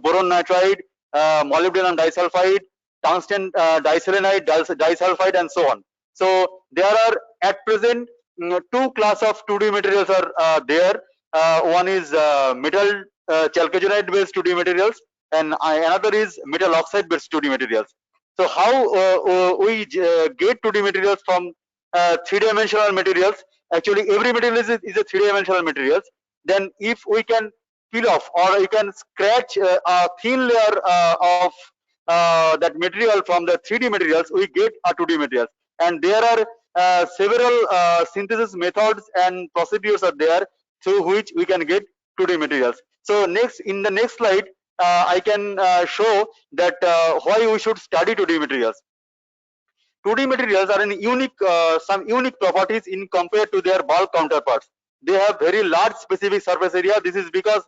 boron nitride, molybdenum disulfide, tungsten diselenide, disulfide, and so on. So there are at present two class of 2D materials are there. One is metal chalcogenide based 2D materials, and another is metal oxide based 2D materials. So how we get 2D materials from three-dimensional materials? Actually, every material is a three-dimensional materials. Then if we can peel off or you can scratch a thin layer of that material from the 3D materials, we get a 2D materials. And there are several synthesis methods and procedures are there through which we can get 2D materials. So next, in the next slide, I can show that why we should study 2D materials. 2D materials are some unique properties in compared to their bulk counterparts. They have very large specific surface area. This is because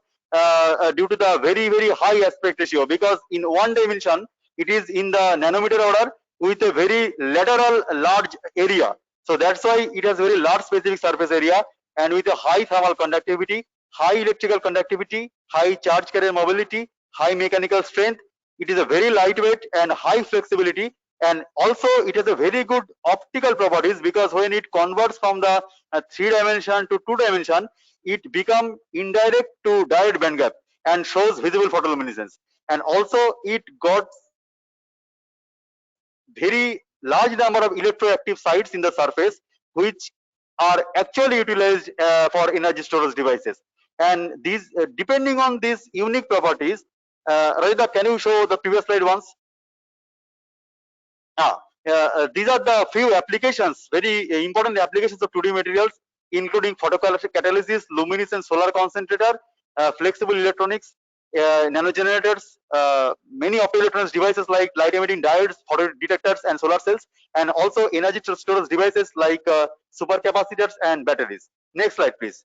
due to the very high aspect ratio, because in one dimension it is in the nanometer order with a very lateral large area. So that's why it has very large specific surface area, and with a high thermal conductivity, high electrical conductivity, high charge carrier mobility, high mechanical strength. It is a very lightweight and high flexibility, and also it has a very good optical properties, because when it converts from the 3 dimension to 2 dimension, it become indirect to direct band gap and shows visible photoluminescence. And also it got very large number of electroactive sites in the surface, which are actually utilized for energy storage devices. And these depending on these unique properties, Rajita, can you show the previous slide once? These are the few applications, very important applications of 2D materials, including photocatalysis, luminescence solar concentrator, flexible electronics, nanogenerators, many optoelectronics devices like light emitting diodes, photo detectors, and solar cells, and also energy storage devices like supercapacitors and batteries. Next slide, please.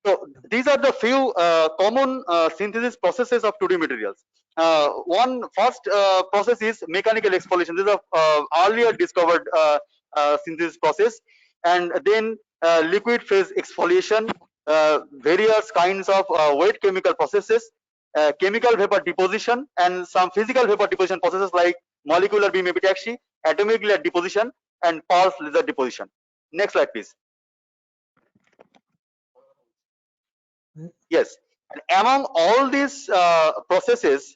So these are the few common synthesis processes of 2D materials. One first process is mechanical exfoliation. This is a earlier discovered synthesis process, and then liquid phase exfoliation, various kinds of wet chemical processes, chemical vapor deposition, and some physical vapor deposition processes like molecular beam epitaxy, atomic layer deposition, and pulse laser deposition. Next slide, please. Yes, and among all these processes,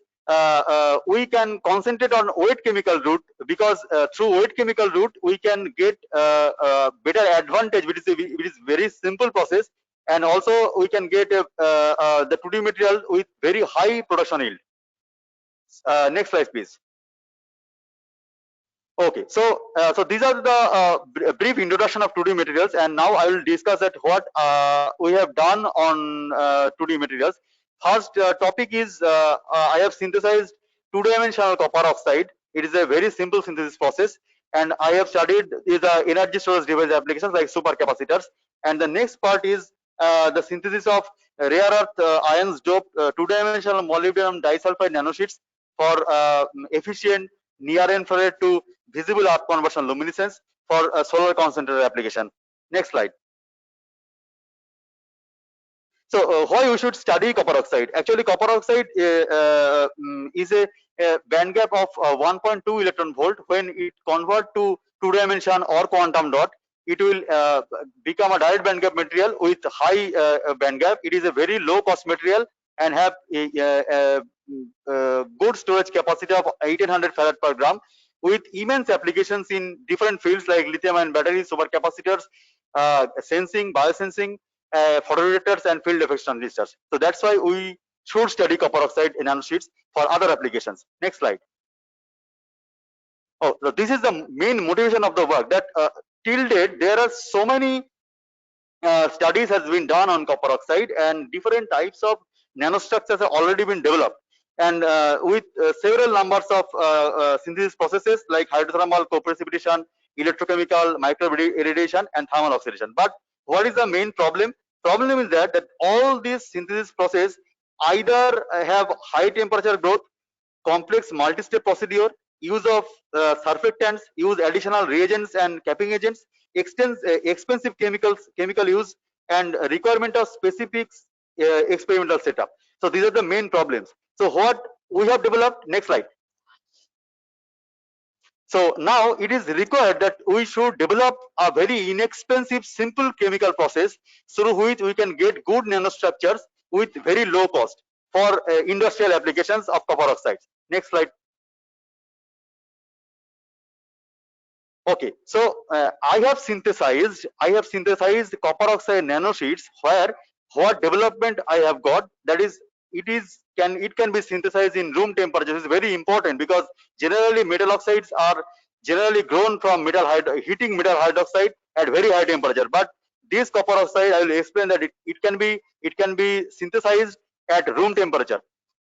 we can concentrate on wet chemical route, because through wet chemical route we can get better advantage, which is very simple process, and also we can get the 2D material with very high production yield. Next slide, please. Okay, so these are the brief introduction of 2D materials, and now I will discuss that what we have done on 2D materials. First topic is I have synthesized two-dimensional copper oxide. It is a very simple synthesis process, and I have studied the energy storage device applications like supercapacitors. And the next part is the synthesis of rare earth ions doped two-dimensional molybdenum disulfide nanosheets for efficient near infrared to visible arc conversion luminescence for solar concentrator application. Next slide. So why we should study copper oxide? Actually, copper oxide is a band gap of 1.2 electron volt. When it convert to two dimension or quantum dot, it will become a direct band gap material with high band gap. It is a very low cost material and have a good storage capacity of 1800 farad per gram, with immense applications in different fields like lithium-ion batteries, supercapacitors, sensing, biosensing, photoreactors, and field effects transistors. So that's why we should study copper oxide nanosheets for other applications. Next slide. Oh, so this is the main motivation of the work, that till date there are so many studies has been done on copper oxide, and different types of nanostructures have already been developed, and with several numbers of synthesis processes like hydrothermal co-precipitation, electrochemical, microirradiation, and thermal oxidation. But what is the main problem? Problem is that all these synthesis process either have high temperature growth, complex multi-step procedure, use of surfactants, use additional reagents and capping agents, expensive chemical use, and requirement of specific experimental setup. So these are the main problems. So what we have developed, next slide. So now it is required that we should develop a very inexpensive, simple chemical process through which we can get good nanostructures with very low cost for industrial applications of copper oxides. Next slide. Okay, so I have synthesized copper oxide nanosheets, where what development I have got, that is, it can be synthesized in room temperature. Is very important, because generally metal oxides are generally grown from heating metal hydroxide at very high temperature. But this copper oxide, I will explain that it can be synthesized at room temperature,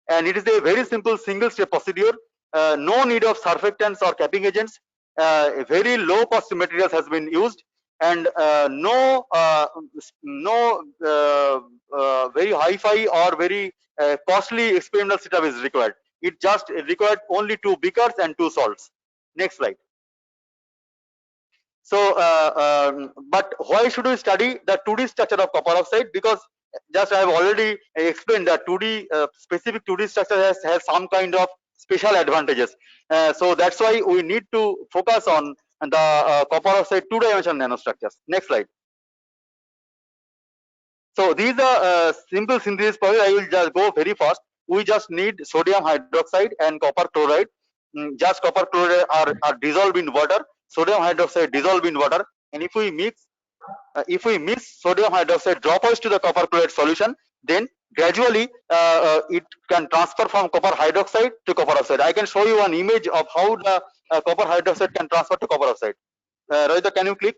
and it is a very simple single step procedure. No need of surfactants or capping agents. Very low cost materials has been used, and no very hi-fi or very costly experimental setup is required. It just required only 2 beakers and 2 salts. Next slide. So but why should we study the 2D structure of copper oxide? Because just I have already explained that 2D specific 2D structure has some kind of special advantages. So that's why we need to focus on the copper oxide 2-dimensional nanostructures. Next slide. So these are simple synthesis process. I will just go very fast. We just need sodium hydroxide and copper chloride. Just copper chloride are dissolved in water. Sodium hydroxide dissolved in water, and if we mix sodium hydroxide dropouts to the copper chloride solution, then gradually it can transfer from copper hydroxide to copper oxide. I can show you an image of how the copper hydroxide can transfer to copper oxide. Rohita, can you click?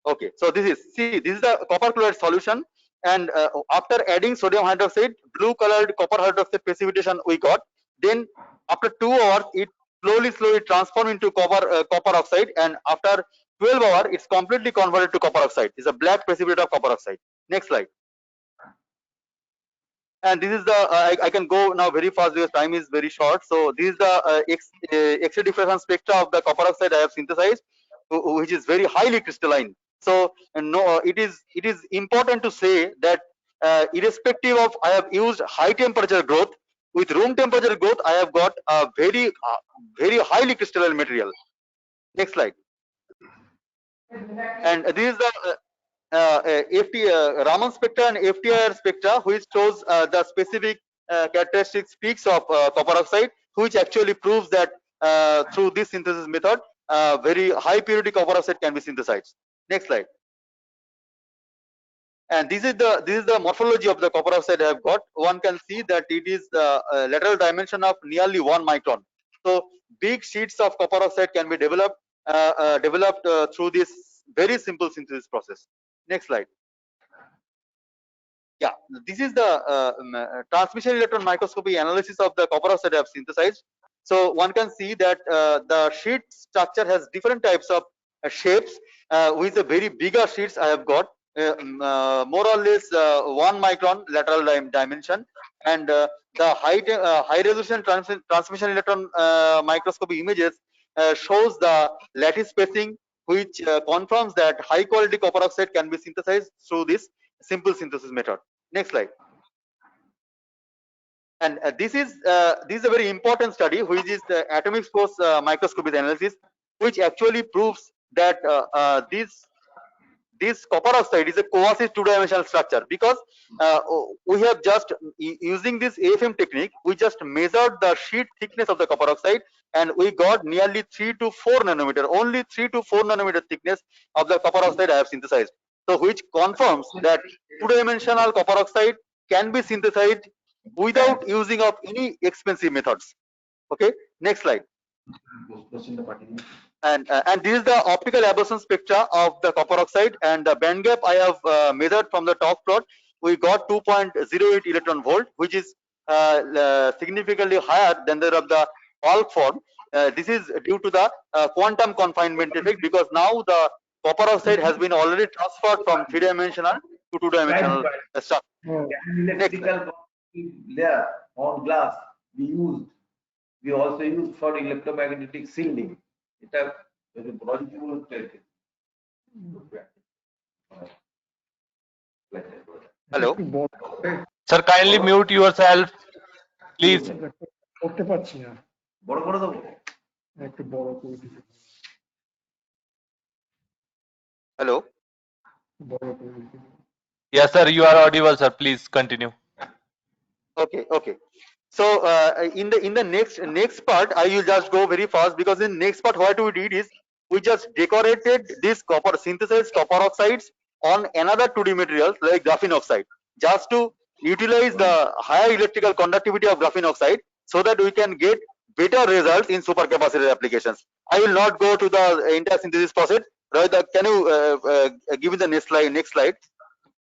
Okay, so this is the copper chloride solution, and after adding sodium hydroxide, blue colored copper hydroxide precipitation we got. Then after 2 hours, it slowly transform into copper oxide, and after 12 hours, it's completely converted to copper oxide. It's a black precipitate of copper oxide. Next slide. And this is the I can go now very fast because time is very short. So this is the X-ray diffraction spectra of the copper oxide I have synthesized, which is very highly crystalline. So no, it is important to say that irrespective of I have used high temperature growth, with room temperature growth I have got a very highly crystalline material. Next slide. And this is the Raman spectra and FTIR spectra, which shows the specific characteristics peaks of copper oxide, which actually proves that through this synthesis method, very high purity copper oxide can be synthesized. Next slide. And this is the morphology of the copper oxide I have got. One can see that it is the lateral dimension of nearly 1 micron. So big sheets of copper oxide can be developed through this very simple synthesis process. Next slide. Yeah, this is the transmission electron microscopy analysis of the copper oxide I have synthesized. So one can see that the sheet structure has different types of shapes. With the very bigger sheets I have got more or less 1 micron lateral dimension, and the high resolution transmission electron microscopy images shows the lattice spacing, which confirms that high quality copper oxide can be synthesized through this simple synthesis method. Next slide. And this is a very important study, which is the atomic force microscopy analysis, which actually proves that this copper oxide is a quasi two-dimensional structure, because we have just using this AFM technique, we just measured the sheet thickness of the copper oxide, and we got nearly 3 to 4 nanometer, only 3 to 4 nanometer thickness of the copper oxide I have synthesized. So which confirms that two-dimensional copper oxide can be synthesized without using of any expensive methods. Okay, next slide. And this is the optical aberration spectra of the copper oxide, and the band gap I have measured from the top plot. We got 2.08 electron volt, which is significantly higher than that of the bulk form. This is due to the quantum confinement effect, because now the copper oxide has been already transferred from three-dimensional to two-dimensional structure. Electrical layer on glass we also use for electromagnetic shielding. Hello. Sir, kindly mute yourself, please. করতে পারছি না, বড় করে দেবো একটু বড় করে দিতে, Hello. বড় করে দিতে। Yes, sir, you are audible, sir. Please continue. Okay. So in the next part, I will just go very fast, because in next part what we did is we just decorated this synthesized copper oxides on another 2D materials like graphene oxide, just to utilize the higher electrical conductivity of graphene oxide, so that we can get better results in supercapacitor applications. I will not go to the entire synthesis process. Rather, can you give me the next slide?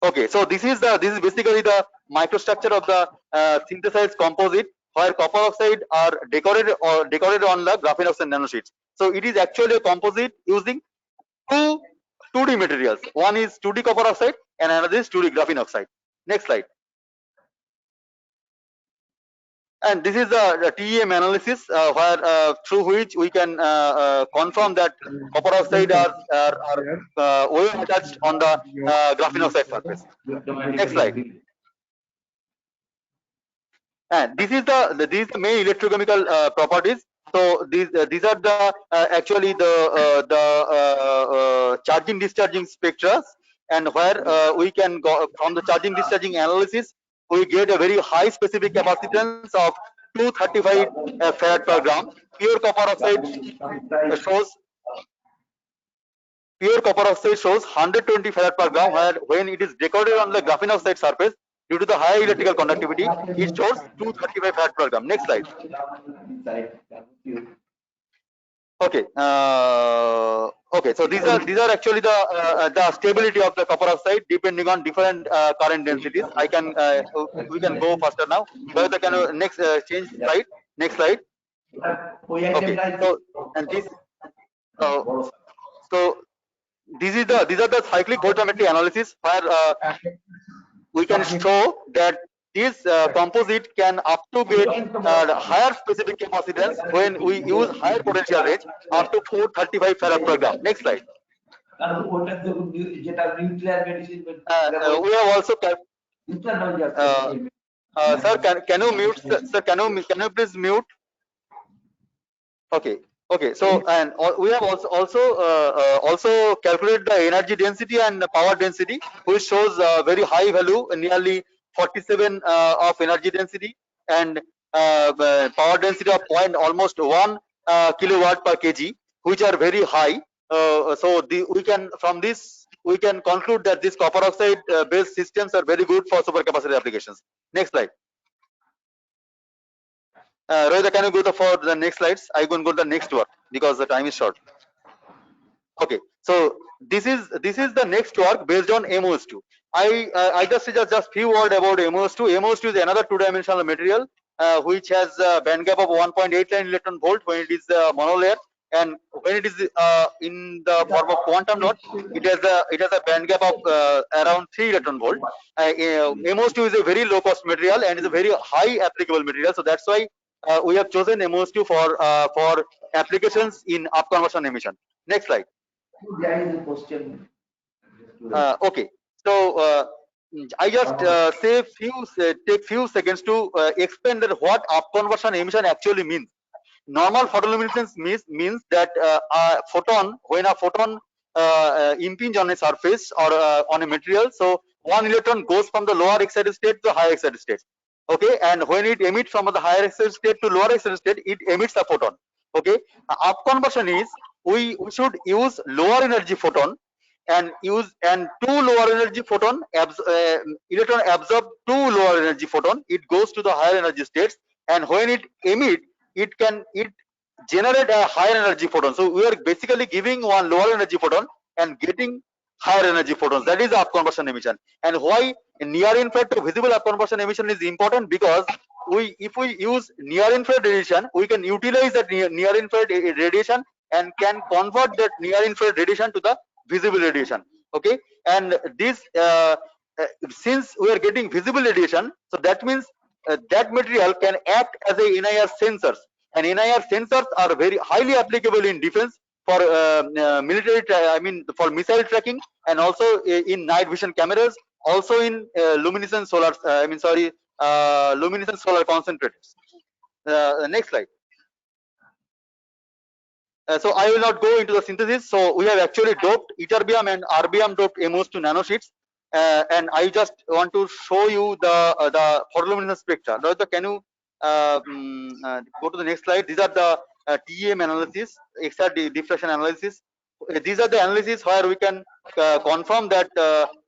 Okay, so this is basically the microstructure of the synthesized composite, where copper oxide are decorated on the graphene oxide nanosheets. So it is actually a composite using two 2D materials. One is 2D copper oxide and another is 2D graphene oxide. Next slide. And this is the TEM analysis, where through which we can confirm that copper oxide are well attached on the graphene oxide surface. Next slide. And this is the main electrochemical properties. So these are the actually the charging discharging spectra, and where we can go from the charging discharging analysis, we get a very high specific capacitance of 235 farad per gram. Pure copper oxide shows 120 farad per gram, where when it is decorated on the graphene oxide surface, due to the high electrical conductivity, it shows 235 farad per gram. Next slide. Okay. Okay. So these are actually the stability of the copper oxide depending on different current densities. We can go faster now. Further, can you next change slide? Next slide. Okay. So and this. So these are the cyclic voltammetry analysis, where we can show that this composite can up to get higher specific capacitance when we use higher potential range, up to 435 farad per gram. Next slide. কারণ ওটা তো যেটা nuclear medicine We have also nuclear নয় sir, can you mute, sir, can you please mute? Okay, okay. So, and we have also calculated the energy density and the power density, which shows very high value, nearly 47 of energy density and power density of almost 1 kilowatt per kg, which are very high. So we can, from this we can conclude that these copper oxide based systems are very good for supercapacitor applications. Next slide. Rohit, can you go for the next slides? I can go to the next work because the time is short. Okay, so this is the next work based on MOS2. I just few words about MOS2. MOS2 is another two-dimensional material which has a band gap of 1.89 electron volt when it is monolayer, and when it is in the form of quantum dot, it has a band gap of around 3 electron volt. MOS2 is a very low cost material and is a very high applicable material, so that's why we have chosen MOS2 for applications in up conversion emission. Next slide. There is a question. Okay, so I just take few seconds to explain that what up conversion emission actually means. Normal photoluminescence means that when a photon impinge on a surface or on a material, so one electron goes from the lower excited state to the higher excited state. Okay, and when it emits from the higher excited state to lower excited state, it emits a photon. Okay, up conversion is we should use lower energy photon and two lower energy photon electron absorb two lower energy photon, it goes to the higher energy states, and when it emit, it generate a higher energy photon. So we are basically giving one lower energy photon and getting higher energy photons. That is up conversion emission. And why near infrared to visible up conversion emission is important, because if we use near infrared radiation, we can utilize that near infrared radiation and can convert that near infrared radiation to the visible radiation. Okay, and this since we are getting visible radiation, so that means that material can act as a NIR sensors, and NIR sensors are very highly applicable in defense for military, I mean for missile tracking, and also in night vision cameras, also in luminescent solar, luminescent solar concentrators. Next slide. So I will not go into the synthesis. So we have actually doped ytterbium and erbium doped MOS2 nanosheets, and I just want to show you the photoluminescence spectra. Rohit, can you go to the next slide? These are the TEM analysis, X-ray diffraction analysis. These are the analysis where we can confirm that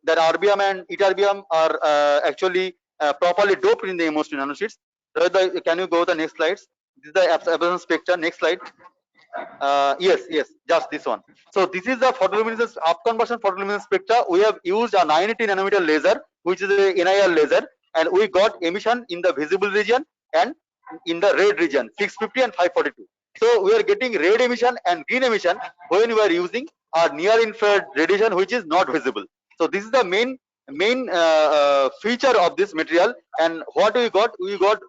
that erbium and ytterbium are actually properly doped in the MOS2 nanosheets. Rohit, can you go to the next slides? This is the absorption spectra. Next slide. Yes, just this one. So this is the photoluminescence up conversion photoluminescence spectra. We have used a 980 nanometer laser, which is a NIR laser, and we got emission in the visible region and in the red region 650 and 542. So we are getting red emission and green emission when we are using our near infrared radiation, which is not visible. So this is the main feature of this material. And what we got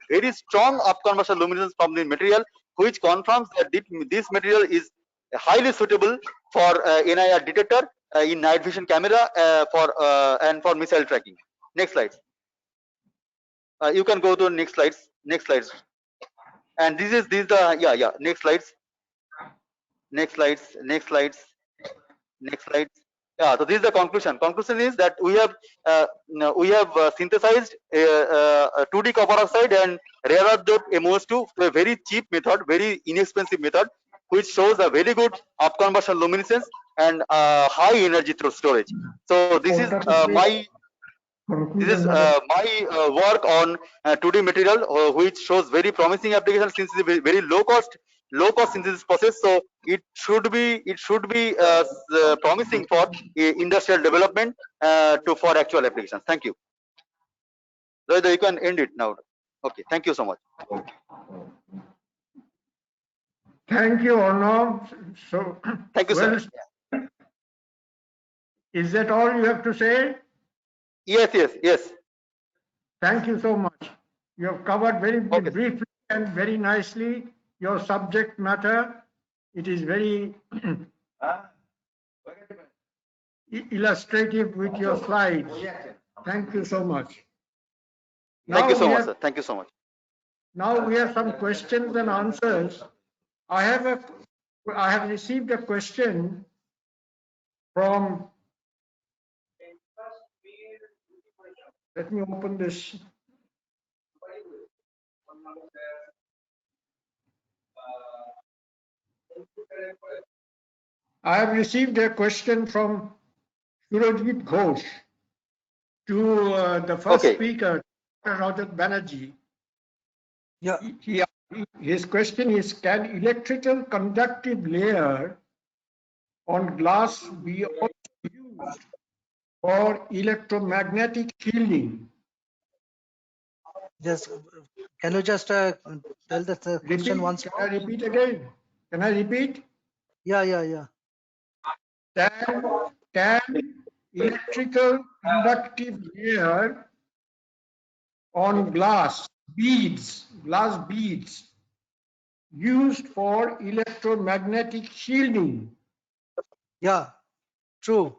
very strong up conversion luminescence from the material, which confirms that this material is highly suitable for NIR detector in night vision camera and for missile tracking. Next slides. You can go to next slides. And this is the next slides. Yeah, so this is the conclusion. Conclusion is that we have synthesized 2D copper oxide and rare earth doped MOS2 to a very cheap method, very inexpensive method, which shows a very good up conversion luminescence and high energy storage. So this is my work on 2D material, which shows very promising application since it's a very low cost synthesis process. So it should be promising for industrial development for actual applications. Thank you. Rohit, you can end it now. Okay, thank you so much. Thank you, Arnav. So Thank you, well, sir. Is that all you have to say? Yes. Thank you so much. You have covered very Okay. briefly and very nicely your subject matter. It is very illustrative with your slides. Thank you so much. Thank you Now so we much, have- sir. Thank you so much. Now we have some questions and answers. I have received a question from, let me open this. I have received a question from Surajit Ghosh to the first Okay. speaker, Dr. Rajat Banerjee. Yeah, His question is, can electrical conductive layer on glass be also used for electromagnetic shielding? just can you just tell the question Repeat, once can more? I repeat again? Can I repeat? Yeah. Can electrical conductive layer on glass beads used for electromagnetic shielding? Yeah, true.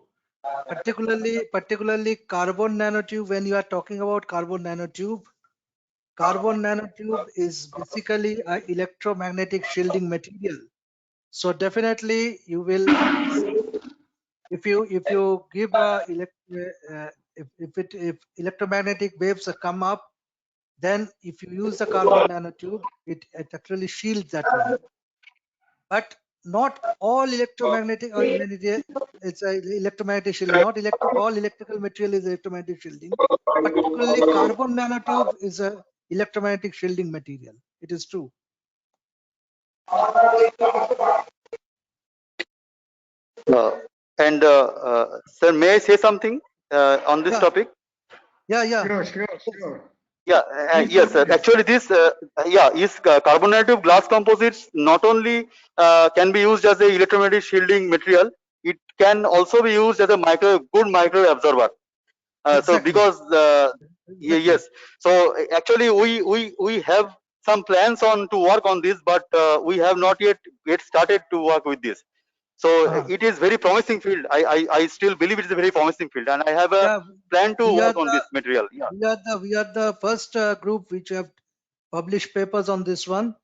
Particularly carbon nanotube. When you are talking about carbon nanotube is basically a electromagnetic shielding material. So definitely you will, if you give if electromagnetic waves come up, then if you use the carbon nanotube, it actually shields that one. But not all electromagnetic or it's a electromagnetic shielding. Not all electrical material is electromagnetic shielding. Particularly carbon nanotube is a electromagnetic shielding material. It is true. Sir, may I say something on this Yeah. topic? Yeah. Sure. Yeah, Please yes, sir. go ahead. Actually, this is carbonative glass composites not only can be used as a electromagnetic shielding material, it can also be used as a good micro absorber. So Exactly. because Exactly. yes, so actually we have some plans on to work on this, but we have not yet started to work with this. So it is very promising field. I still believe it is a very promising field, and I have a Yeah, plan to we are work on this material. Yeah. we are the first group which have published papers on this one.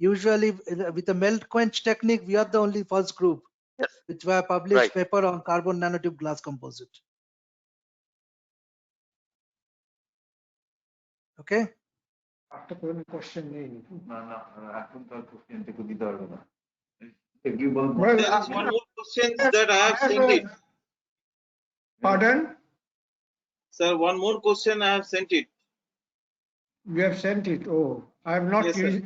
Usually with the melt quench technique, we are the only first group Yes. which were published Right. paper on carbon nanotube glass composite. Okay. একটা কোনো question নেই। Well, There is one more question that I have sent it. Pardon? Sir, one more question I have sent it. You have sent it. Oh, I have not Yes, sir.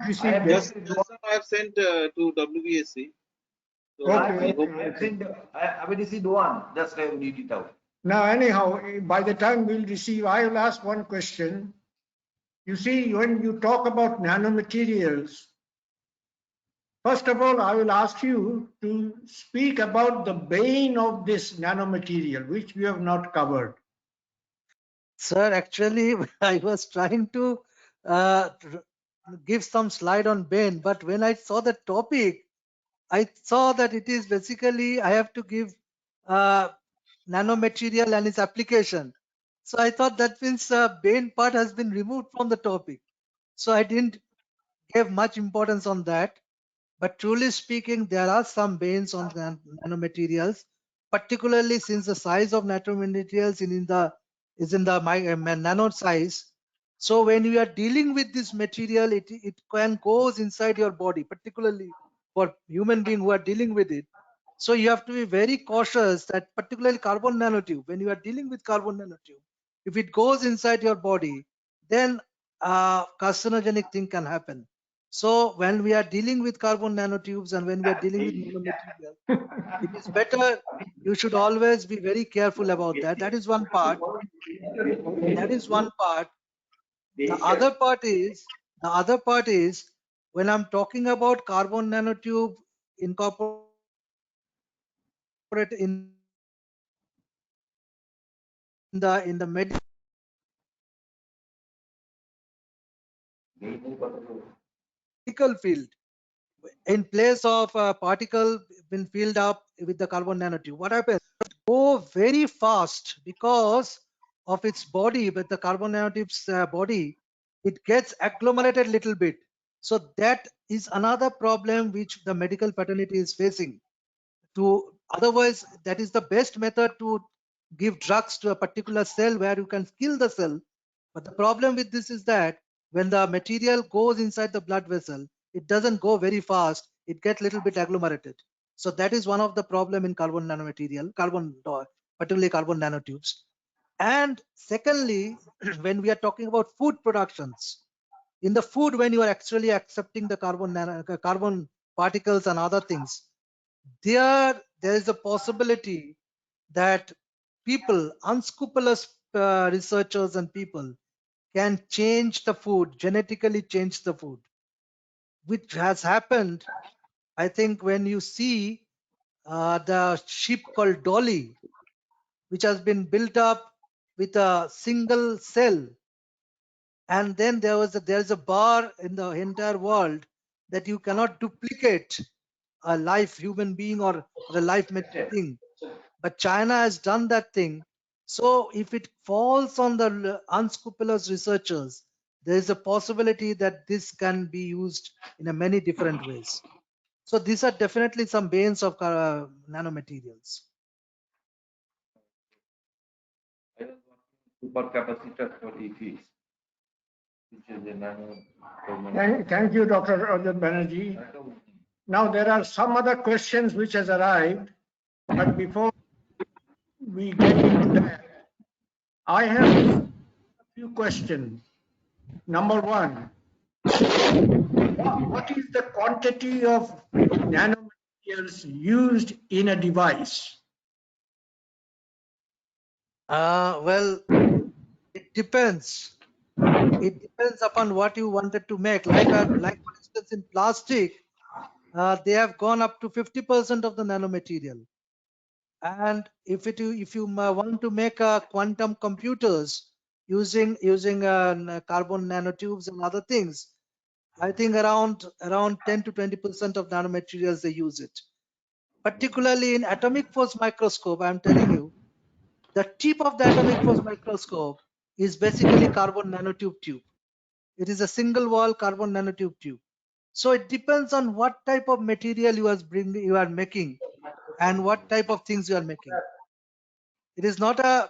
received Just it. I have sent to WBSC. So Okay. I hope I will receive one, just I will read it out. Now, anyhow, by the time we'll receive, I will ask one question. You see, when you talk about nanomaterials, first of all, I will ask you to speak about the bane of this nanomaterial, which we have not covered. Sir, actually, I was trying to give some slide on Bain, but when I saw the topic, I saw that it is basically I have to give nanomaterial and its application. So I thought that means Bain part has been removed from the topic. So I didn't give much importance on that. But truly speaking, there are some banes on nanomaterials, particularly since the size of nanomaterials is in the nano size. So when you are dealing with this material, it can goes inside your body, particularly for human being who are dealing with it. So you have to be very cautious that particularly carbon nanotube, when you are dealing with carbon nanotube, if it goes inside your body, then carcinogenic thing can happen. So when we are dealing with carbon nanotubes and when we are dealing with nanomaterial, it is better. You should always be very careful about that. That is one part. That is one part. The other part is when I'm talking about carbon nanotube incorporate in the medical field. In place of a particle been filled up with the carbon nanotube, what happens? go very fast because of its body, with the carbon nanotubes body, it gets agglomerated little bit. So that is another problem which the medical fraternity is facing. Otherwise, that is the best method to give drugs to a particular cell where you can kill the cell. But the problem with this is that when the material goes inside the blood vessel, it doesn't go very fast. It gets little bit agglomerated. So that is one of the problem in carbon nanomaterial, particularly carbon nanotubes. And secondly, when we are talking about food productions, in the food, when you are actually accepting the carbon particles and other things, there is a possibility that people, unscrupulous researchers and people, can change the food, genetically change the food, which has happened. I think when you see the ship called Dolly, which has been built up with a single cell, and then there is a bar in the entire world that you cannot duplicate a life human being or a life thing. But China has done that thing. So if it falls on the unscrupulous researchers, there is a possibility that this can be used in a many different ways. So these are definitely some banes of nanomaterials. Supercapacitor for EVs, which is a nano. Thank you, Dr. Rajat Banerjee. Now, there are some other questions which has arrived, but before we get into that, I have a few questions. Number one, what is the quantity of nanomaterials used in a device? Well, it depends. It depends upon what you wanted to make. Like for instance, in plastic, they have gone up to 50% of the nanomaterial. And if you want to make quantum computers using carbon nanotubes and other things, I think around 10 to 20% of nanomaterials they use it. Particularly in atomic force microscope, I'm telling you, the tip of the atomic force microscope is basically carbon nanotube tube. It is a single wall carbon nanotube tube. So it depends on what type of material you are making and what type of things you are making. It is not a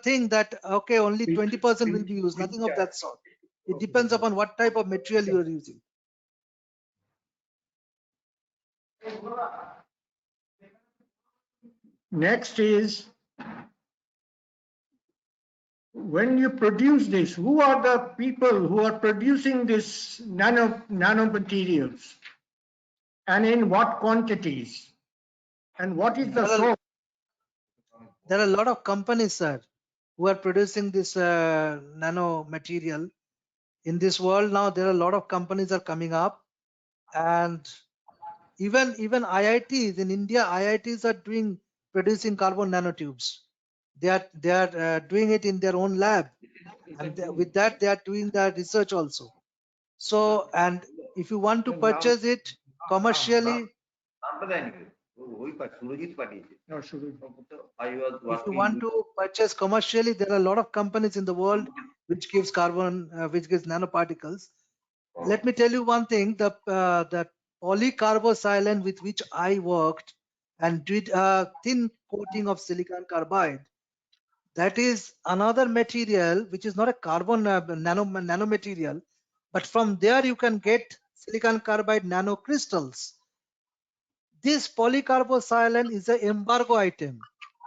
thing that okay, only 20% will be used, nothing of that sort. It depends upon what type of material you are using. Next is, when you produce this, who are the people who are producing this nanomaterials, and in what quantities, and what is the source? There are a lot of companies, sir, who are producing this nano material. In this world now, there are a lot of companies are coming up, and even IITs in India, IITs are producing carbon nanotubes. They are doing it in their own lab, and with that they are doing the research also. So, and if you want to purchase it commercially, No, Suraj. if you want to purchase commercially, there are a lot of companies in the world which gives nanoparticles. Let me tell you one thing: the polycarbosilane with which I worked and did a thin coating of silicon carbide. That is another material which is not a carbon nanomaterial, but from there you can get silicon carbide nanocrystals. This polycarbosilane is an embargo item.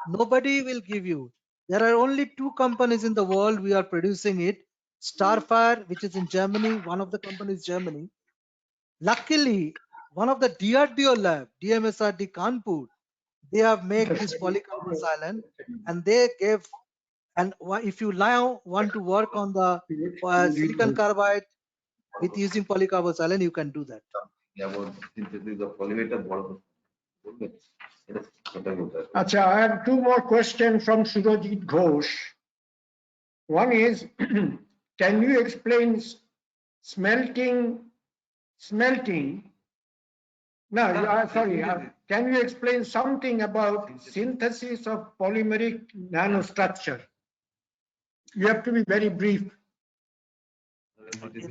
Nobody will give you. There are only two companies in the world we are producing it. Starfire, which is in Germany, one of the companies Germany. Luckily, one of the DRDO lab, DMSRD Kanpur, they have made this polycarbosilane, and they gave. And if you now want to work on the silicon carbide with using polycarbosilane, you can do that. Acha, I have two more questions from Surajit Ghosh. One is, can you explain smelting No, No, sorry, immediately. can you explain something about synthesis of polymeric nanostructure? You have to be very brief.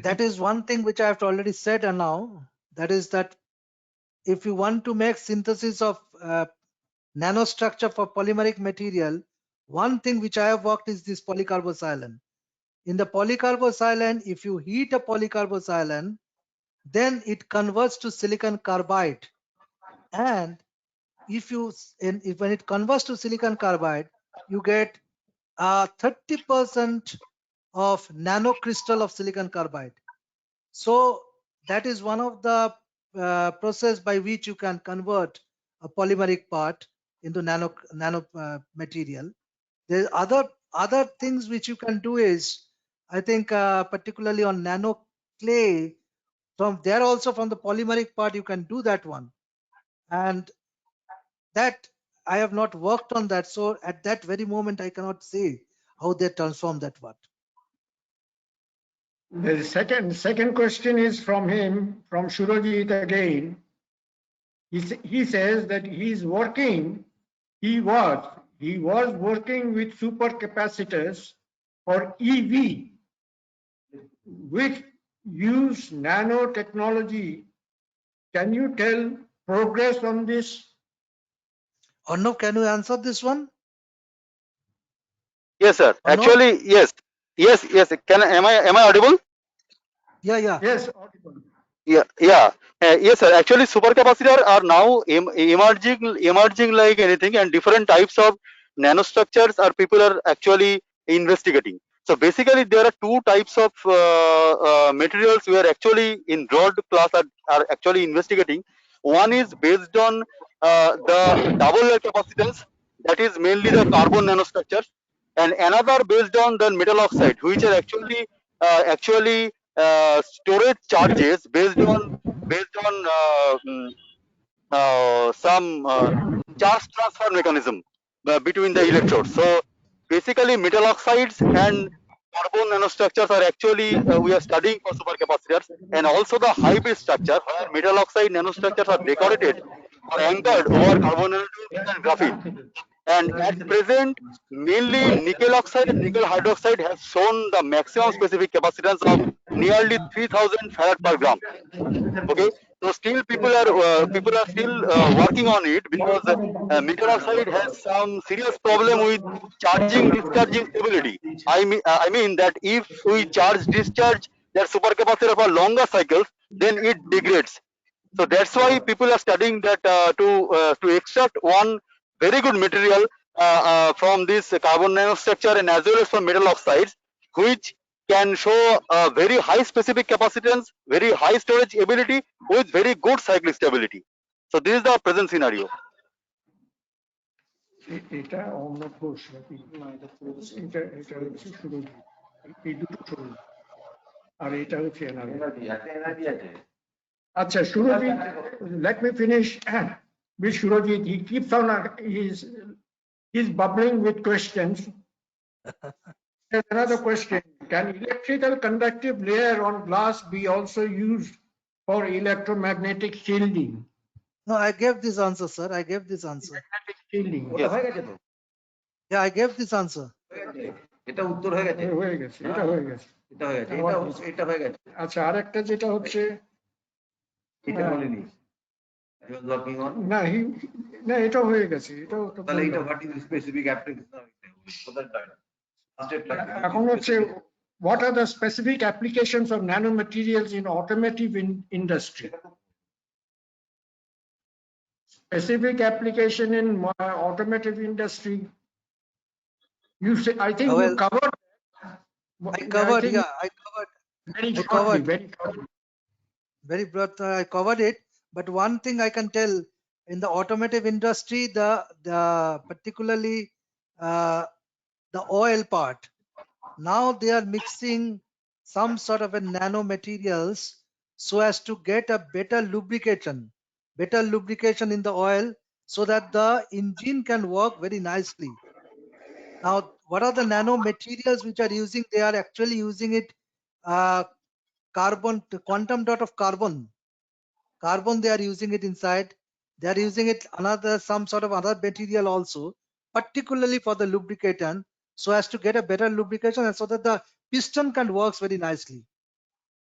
That is one thing which I have already said and now, that is that if you want to make synthesis of nanostructure for polymeric material, one thing which I have worked is this polycarbosilane. In the polycarbosilane, if you heat a polycarbosilane, then it converts to silicon carbide. And if when it converts to silicon carbide, you get 30% of nanocrystal of silicon carbide. So that is one of the process by which you can convert a polymeric part into nano material. There are other things which you can do is, I think particularly on nano clay, from there also from the polymeric part you can do that one. And that I have not worked on that. So at that very moment I cannot say how they transform that part. The second question is from him, from Shurojit again. He says that he was working with supercapacitors for EV, which use nanotechnology. Can you tell progress on this? Arnav, can you answer this one? Yes, sir. Or no? Actually, yes. Yes. Am I audible? Yeah, yeah. Yes, audible. Yeah. Yes, sir. Actually, supercapacitor are now emerging like anything, and different types of nanostructures are people are actually investigating. So basically, there are two types of materials we are actually in broad class are actually investigating. One is based on the double layer capacitance, that is mainly the carbon nanostructures, and another based on the metal oxide, which are actually storage charges based on some charge transfer mechanism between the electrodes. So basically, metal oxides and carbon nanostructures are actually we are studying for supercapacitors, and also the hybrid structure where metal oxide nanostructures are decorated or anchored over carbon nanotubes and graphene. And at present, mainly nickel oxide and nickel hydroxide has shown the maximum specific capacitance of nearly 3000 farad per gram. Okay, so still people are still working on it, because nickel oxide has some serious problem with charging discharging stability. I mean that if we charge discharge that supercapacitor for longer cycles, then it degrades. So that's why people are studying that to extract one very good material from this carbon nanostructure, and as well as from metal oxides, which can show a very high specific capacitance, very high storage ability with very good cyclic stability. So this is the present scenario. এটা অন্য ঘোষ নাকি? এটা হচ্ছে সুরজিৎ, এই দুটো সুরজিৎ, আর এটা হচ্ছে এনারা। আচ্ছা, Surojit, let me finish with Surojit. He keeps on, he's bubbling with questions. There's another question. Can electrical conductive layer on glass be also used for electromagnetic shielding? No, I gave this answer, sir. I gave this answer. Magnetic shielding. ওটা হয়ে গেছে তো Yeah, I gave this answer. এটা উত্তর হয়ে গেছে হয়ে গেছে, এটা হয়ে গেছে। এটা হয়ে গেছে এটা হয়ে গেছে আচ্ছা, আরেকটা যেটা হচ্ছে, এটা বলিনি I was working on না না, এটাও হয়ে গেছে, এটাও তো তাহলে এটা বললাম। what is the specific application এখন হচ্ছে, what are the specific applications of nanomaterials in automotive industry? Specific application in automotive industry. You say, I think you Well, covered. I covered, think yeah, I covered Very I shortly, covered. very shortly. very broad. I covered it, but one thing I can tell, in the automotive industry, the particularly the oil part, now they are mixing some sort of a nanomaterials so as to get a better lubrication in the oil, so that the engine can work very nicely. Now, what are the nanomaterials which are using? They are actually using it quantum dot of carbon carbon they are using it inside. They are using it some sort of other material also, particularly for the lubrication, so as to get a better lubrication and so that the piston can works very nicely.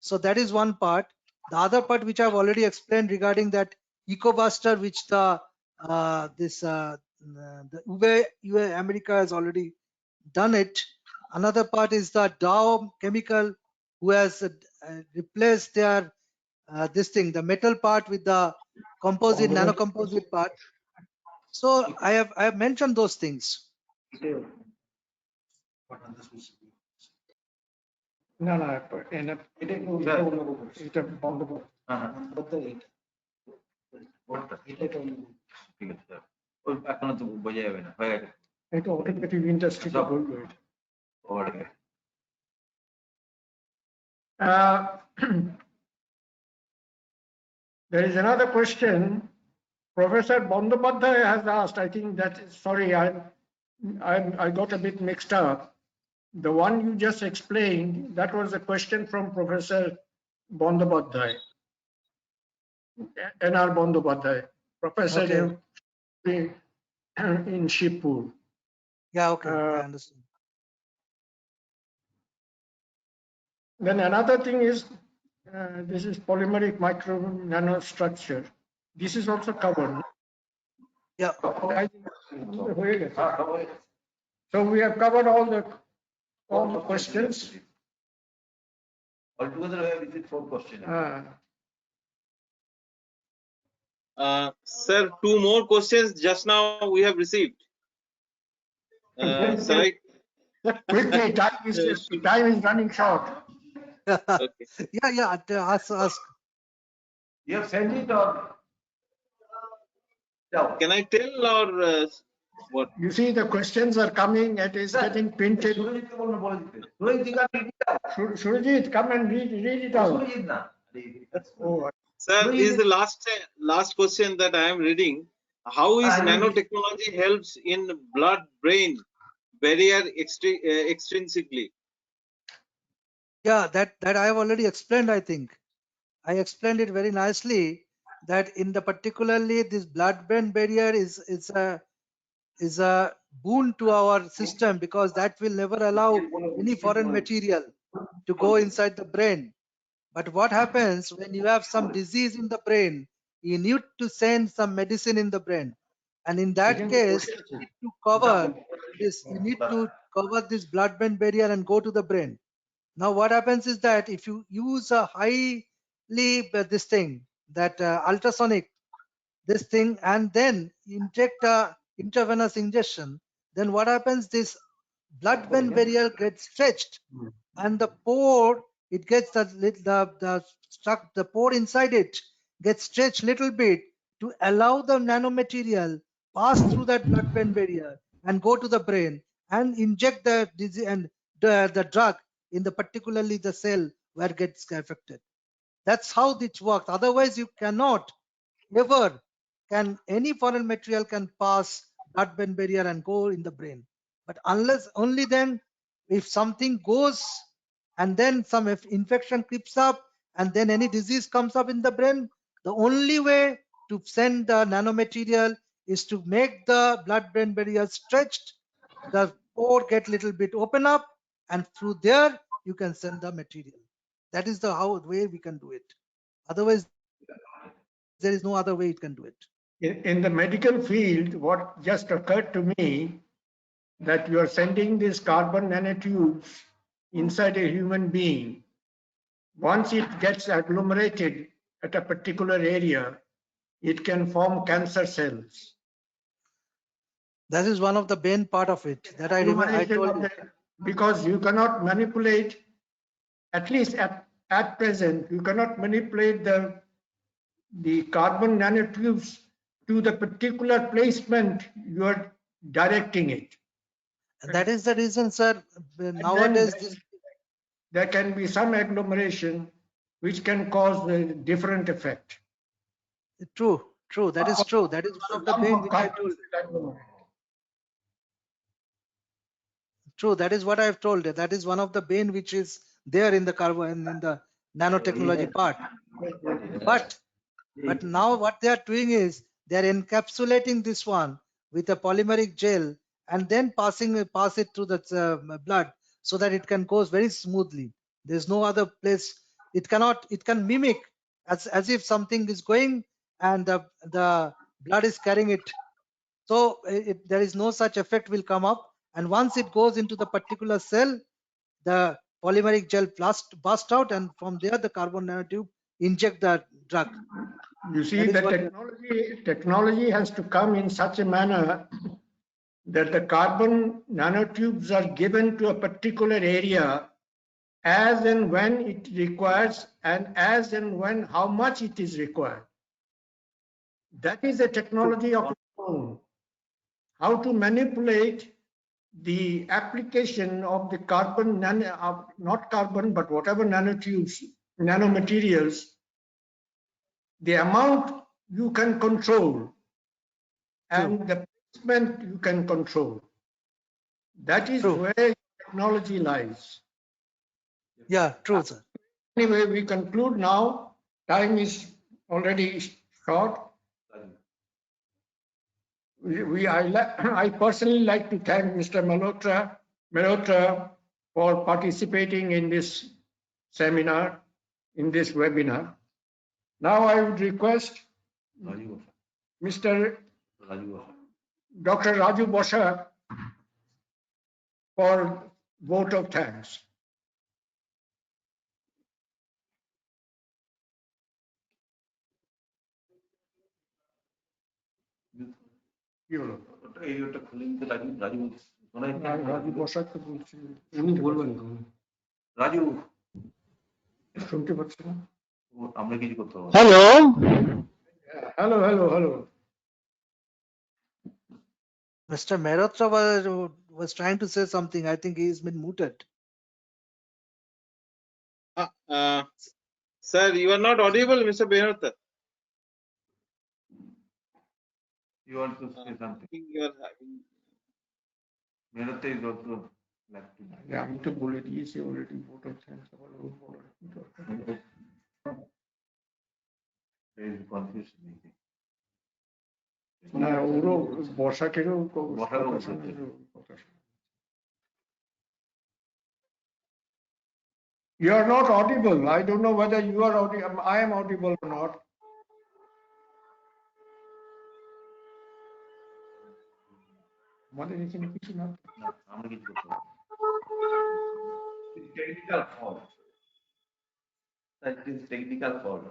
So that is one part. The other part which I've already explained regarding that EcoBuster, which the UA America has already done it. Another part is the Dow Chemical, who has replaced their the metal part with the composite, nanocomposite part. So I have mentioned those things. না না এটা বন্ধ করো। ঠিক আছে sir. ওই এখনো তো বোঝা যাবে না, হয়ে গেছে। এটা অটোমেটিক ইন্ডাস্ট্রিতে বলবো এটা। ওভারে। There is another question. Professor Bandyopadhyay has asked, I think that, sorry, I got a bit mixed up. The one you just explained, that was a question from Professor Bandyopadhyay, N.R. Bandyopadhyay, Professor in Shibpur. Yeah, okay, I understand. Then another thing is, this is polymeric micro nanostructure. This is also covered. Yeah. So we have covered all the questions. Altogether, we have received 4 questions. Sir, 2 more questions just now we have received. Sir, Quickly, time is running short. okay. Yeah, ask. You have sent it or? No. Can I tell or what? You see, the questions are coming, it is getting printed. সুরজিৎকে বলুন, বলে দিতে। Surajit, Surajit, come and read it out. Surajit না। Oh, Sir, this is the last question that I am reading. How is nanotechnology helps in blood-brain barrier extrinsically? Yeah, that I have already explained, I think. I explained it very nicely that in the particularly this blood-brain barrier is a boon to our system, because that will never allow any foreign material to go inside the brain. But what happens when you have some disease in the brain, you need to send some medicine in the brain. And in that case, you need to cover this blood-brain barrier and go to the brain. Now what happens is that if you use a highly ultrasonic this thing and then inject a intravenous injection, then what happens, this blood-brain barrier gets stretched and the pore, it gets the pore inside it gets stretched little bit to allow the nanomaterial pass through that blood-brain barrier and go to the brain and inject the disease and the drug in the particularly the cell where it gets affected. That's how this works. Otherwise, you cannot ever any foreign material can pass blood-brain barrier and go in the brain. But unless only then, if something goes and then some infection creeps up and then any disease comes up in the brain, the only way to send the nanomaterial is to make the blood-brain barrier stretched, the pore get little bit open up, and through there you can send the material. That is the way we can do it. Otherwise, there is no other way it can do it. in the medical field, what just occurred to me, that you are sending these carbon nanotubes inside a human being. Once it gets agglomerated at a particular area, it can form cancer cells. That is one of the main part of it that I remember. I told you. Because you cannot manipulate, at least at present, you cannot manipulate the carbon nanotubes to the particular placement you are directing it. That is the reason, sir. Nowadays, there can be some agglomeration which can cause a different effect. True. That is true. That is one of the main which I told. True. That is what I have told. That is one of the bane which is there in the carbon in the nanotechnology part. But But now what they are doing is they are encapsulating this one with a polymeric gel and then pass it through the blood so that it can go very smoothly. There's no other place. It can mimic as if something is going and the blood is carrying it. So there is no such effect will come up. And once it goes into the particular cell, the polymeric gel burst out, and from there the carbon nanotube inject the drug. You see, That is the what- technology has to come in such a manner that the carbon nanotubes are given to a particular area as and when it requires, and as and when how much it is required. That is a technology of its own. How to manipulate the application of the carbon, not carbon, but whatever nanotubes, nanomaterials, the amount you can control and the placement you can control. That is True. where technology lies. Yeah, true, sir. Anyway, we conclude now. Time is already short. I personally like to thank Mr. Malhotra for participating in this seminar, in this webinar. Now I would request Mr. Dr. Raju Bosak for vote of thanks. কি হলো? এইটা খুলে নিতে রাজু শোনাই রাজু বসাককে বলছি, উনি বলবেন তো, রাজু শুনতে পাচ্ছি না। আমরা কিছু করতে পারবো না। Hello. Hello. Mr. Mehrotra was trying to say something. I think he's been muted. Sir, you are not audible, Mr. Benarta. You want to say I something? think you are having. মেরতে is also like to. আমি তো বলে দিয়েছি already vote of thanks, আবার ওর বলার কি দরকার? There is confusion. না, ওরও বসাকেরও বসারও কথা বলছে। শোনার কথা শোনা। You are not audible. I don't know whether you are audible. I am audible or not. আমাদের এখানে কিছু না। না, আমরা কিছু করতে পারবো না। Technical fault. That is technical fault.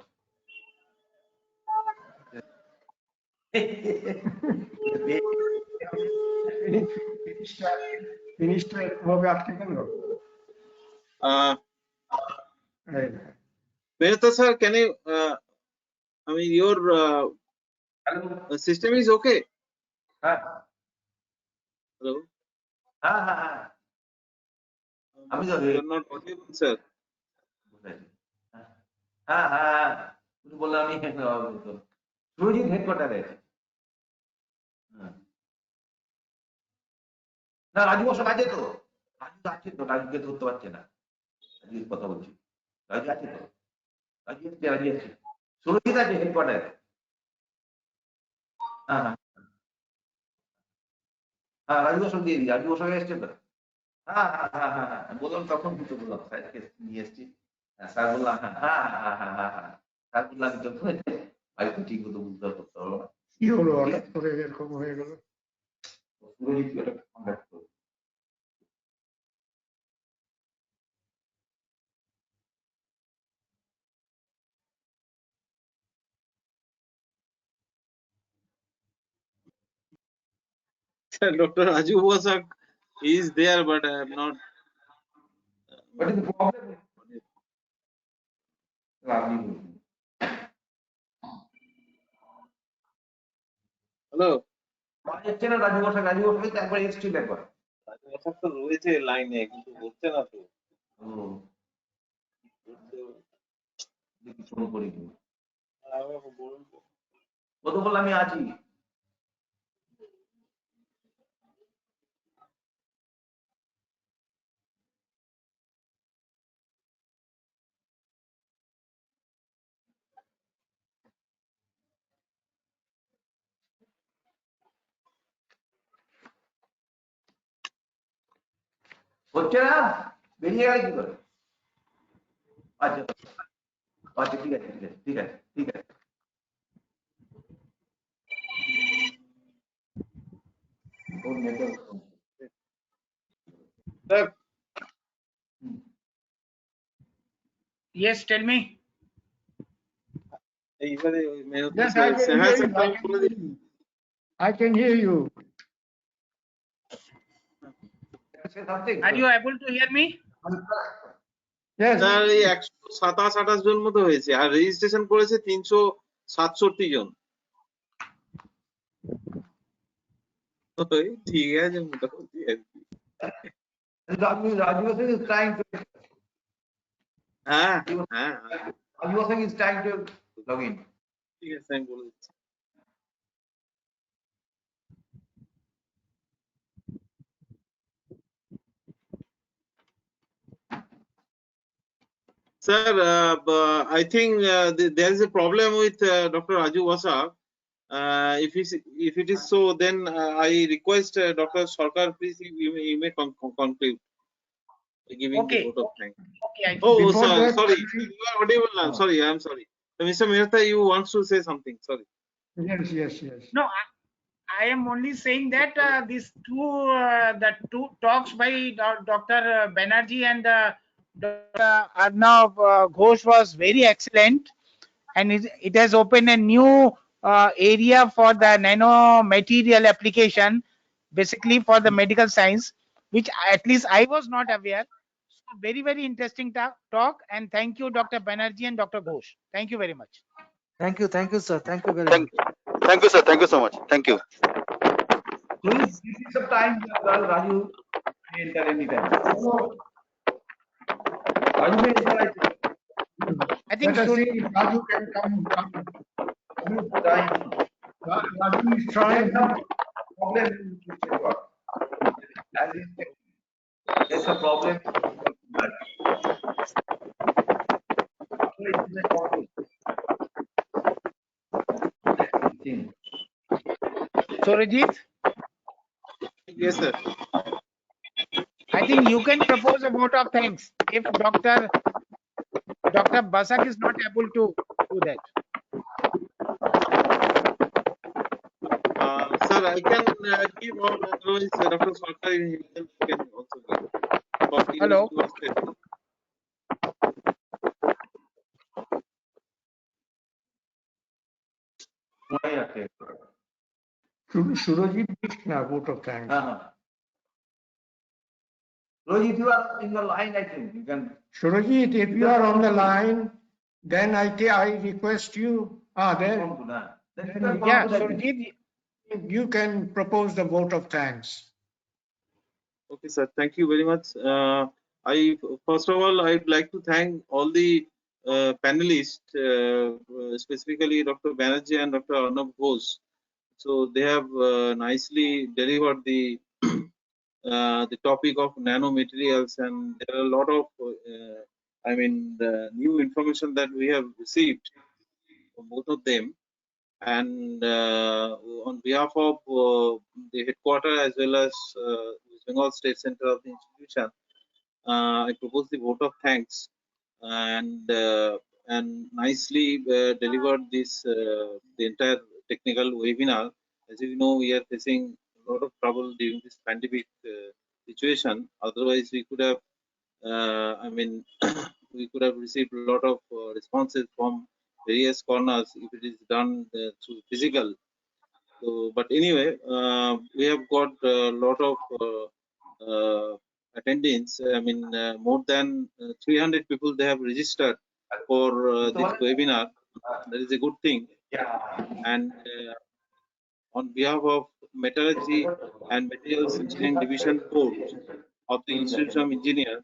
জিনিসটা এরকমভাবে আটকে গেল। Benarta sir, can you? I mean, your system is okay. হ্যাঁ Hello. হ্যাঁ হ্যাঁ হ্যাঁ আমি তো You are not audible, sir. হ্যাঁ হ্যাঁ তুমি বললে আমি সুরজিৎ হেডকোয়ার্টারে না রাজু বসক আছে তো, রাজু আছে তো, রাজুকে ধরতে পারছে না, রাজুর কথা বলছি, রাজু আছে তো, রাজু আছে সুরজিৎ আছে হেডকোয়ার্টারে। হ্যাঁ হ্যাঁ হ্যাঁ রাজু বসক দিয়ে দিই, রাজু বসক এসছে তো। হ্যাঁ হ্যাঁ হ্যাঁ হ্যাঁ হ্যাঁ বললাম তখন কিছু বললাম স্যারকে নিয়ে এসছি, স্যার বললাম হ্যাঁ হ্যাঁ হ্যাঁ হ্যাঁ হ্যাঁ হ্যাঁ স্যার বললাম আমি তো হয়তো ঠিক মতো বুঝতে করতে পারবো না। কি হলো হঠাৎ করে এরকম হয়ে গেল? সুরজিৎ একটা কন্ট্যাক্ট করবো। Sir, Dr. Raju Bosak is there, but I have not. What is the problem? আপনি বলুন। Hello. পাওয়া যাচ্ছে না রাজু বসা, রাজু বসা তো একবার এসেছিল একবার। রাজু বসাক তো রয়েছে লাইনে, কিন্তু হচ্ছে না তো। ও দেখি ফোন করি, ও তো বললাম আমি আছি। হচ্ছে না, বেরিয়ে গেলে কি করে? আচ্ছা আচ্ছা, ঠিক আছে ঠিক আছে ঠিক আছে ঠিক আছে। ওর network Sir, Yes, tell me. এইবারে ওই Mehta Yes, sir, I can হ্যাঁ hear স্যার you. বলে দিন। I can hear you. Something. Are you able to hear me? Yes, sir এই 127-28 জন মতো হয়েছে, আর রেজিস্ট্রেশন করেছে 367 জন। ওই ঠিক আছে মোটামুটি আর কি। Raju Singh is trying to. হ্যাঁ হ্যাঁ, Raju Singh is trying to log in. ঠিক আছে আমি বলে দিচ্ছি। Sir, I think there is a problem with Dr. Raju Vasak. If it is so, then I request Dr. Sarkar, please, you may conclude giving Okay. the vote of thanks. Okay, Oh, Before sorry, that, sorry, you are audible now. Sorry, I am sorry. So, Mr. Mehta, you want to say something? Sorry. yes. No, I am only saying that these the two talks by Dr. Banerjee and Dr. Arnav Ghosh was very excellent, and it has opened a new area for the nano material application, basically for the medical science, which at least I was not aware. So very interesting talk, and thank you, Dr. Banerjee and Dr. Ghosh. Thank you very much. Thank you, sir. Thank you very Thank much. thank you, sir. Thank you so much. Thank you. Please give me some time, Raju. May enter anytime. Raju may enter, I think. I think let us should- see if Raju can come. Raju is trying. Raju is trying. Problem in this network. As is, there's a problem. Surajit, Yes, sir. I think you can propose a vote of thanks if Dr. Basak is not able to do that. Sir, I can give or otherwise Dr. Sarkar himself can also give. For Hello. he was there. Surajit Krishna, vote of thanks. Rojit, you are in the line, I think. You can. Surajit, if you are on the line, then I request you, there, Yeah, Surajit, you can propose the vote of thanks. Okay, sir. Thank you very much. I first of all, I'd like to thank all the panelists, specifically Dr. Banerjee and Dr. Arnav Ghosh. So they have nicely delivered the the topic of nanomaterials, and there are a lot of, the new information that we have received from both of them. And on behalf of the headquarters as well as West Bengal State Center of the institution, I propose the vote of thanks, and nicely delivered this the entire technical webinar. As you know, we are facing a lot of trouble during this pandemic situation. Otherwise, we could have, we could have received a lot of responses from various corners if it is done through physical. So, but anyway, we have got a lot of attendance. More than 300 people they have registered for this webinar. That is a good thing. And on behalf of Metallurgy and Materials Engineering Division Board of the Institute of Engineers,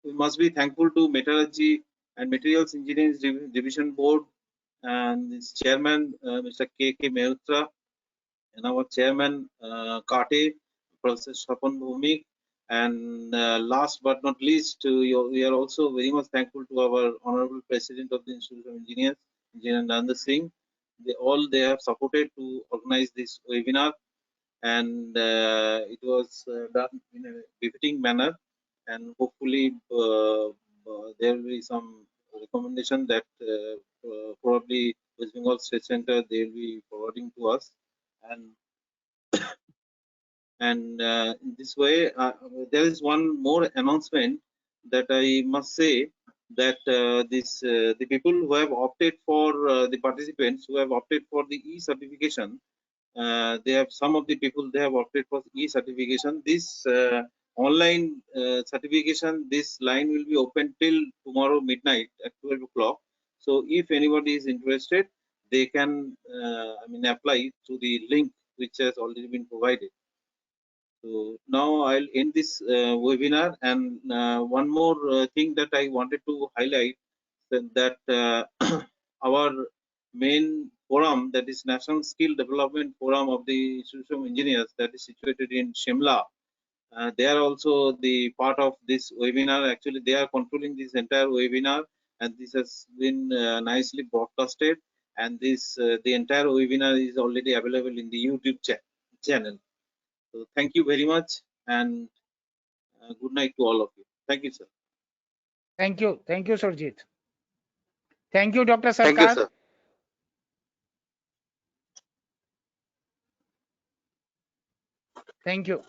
we must be thankful to Metallurgy and Materials Engineering Division Board and its chairman, Mr. K.K. Mehta, and our chairman, Kate, Professor Swapan Bhumik. And last but not least, we are also very much thankful to our Honorable President of the Institute of Engineers, Engineer Nanda Singh. They have supported to organize this webinar. and it was done in a befitting manner, and hopefully there will be some recommendation that probably West Bengal State Center they will be forwarding to us, and in this way there is one more announcement that I must say, that the people who have opted for the participants who have opted for the e-certification, they have some of the people they have opted for e-certification. This online certification, this line will be open till tomorrow midnight at 12 o'clock. So if anybody is interested, they can apply to the link which has already been provided. So now I'll end this webinar, and one more thing that I wanted to highlight, that our main forum, that is National Skill Development Forum of the Institute of Engineers, that is situated in Shimla. They are also the part of this webinar. Actually, they are controlling this entire webinar, and this has been nicely broadcasted. And this the entire webinar is already available in the YouTube channel. So thank you very much, and good night to all of you. Thank you, sir. Thank you, Surjit. Thank you, Dr. Thank you, Sarkar. sir. Thank you.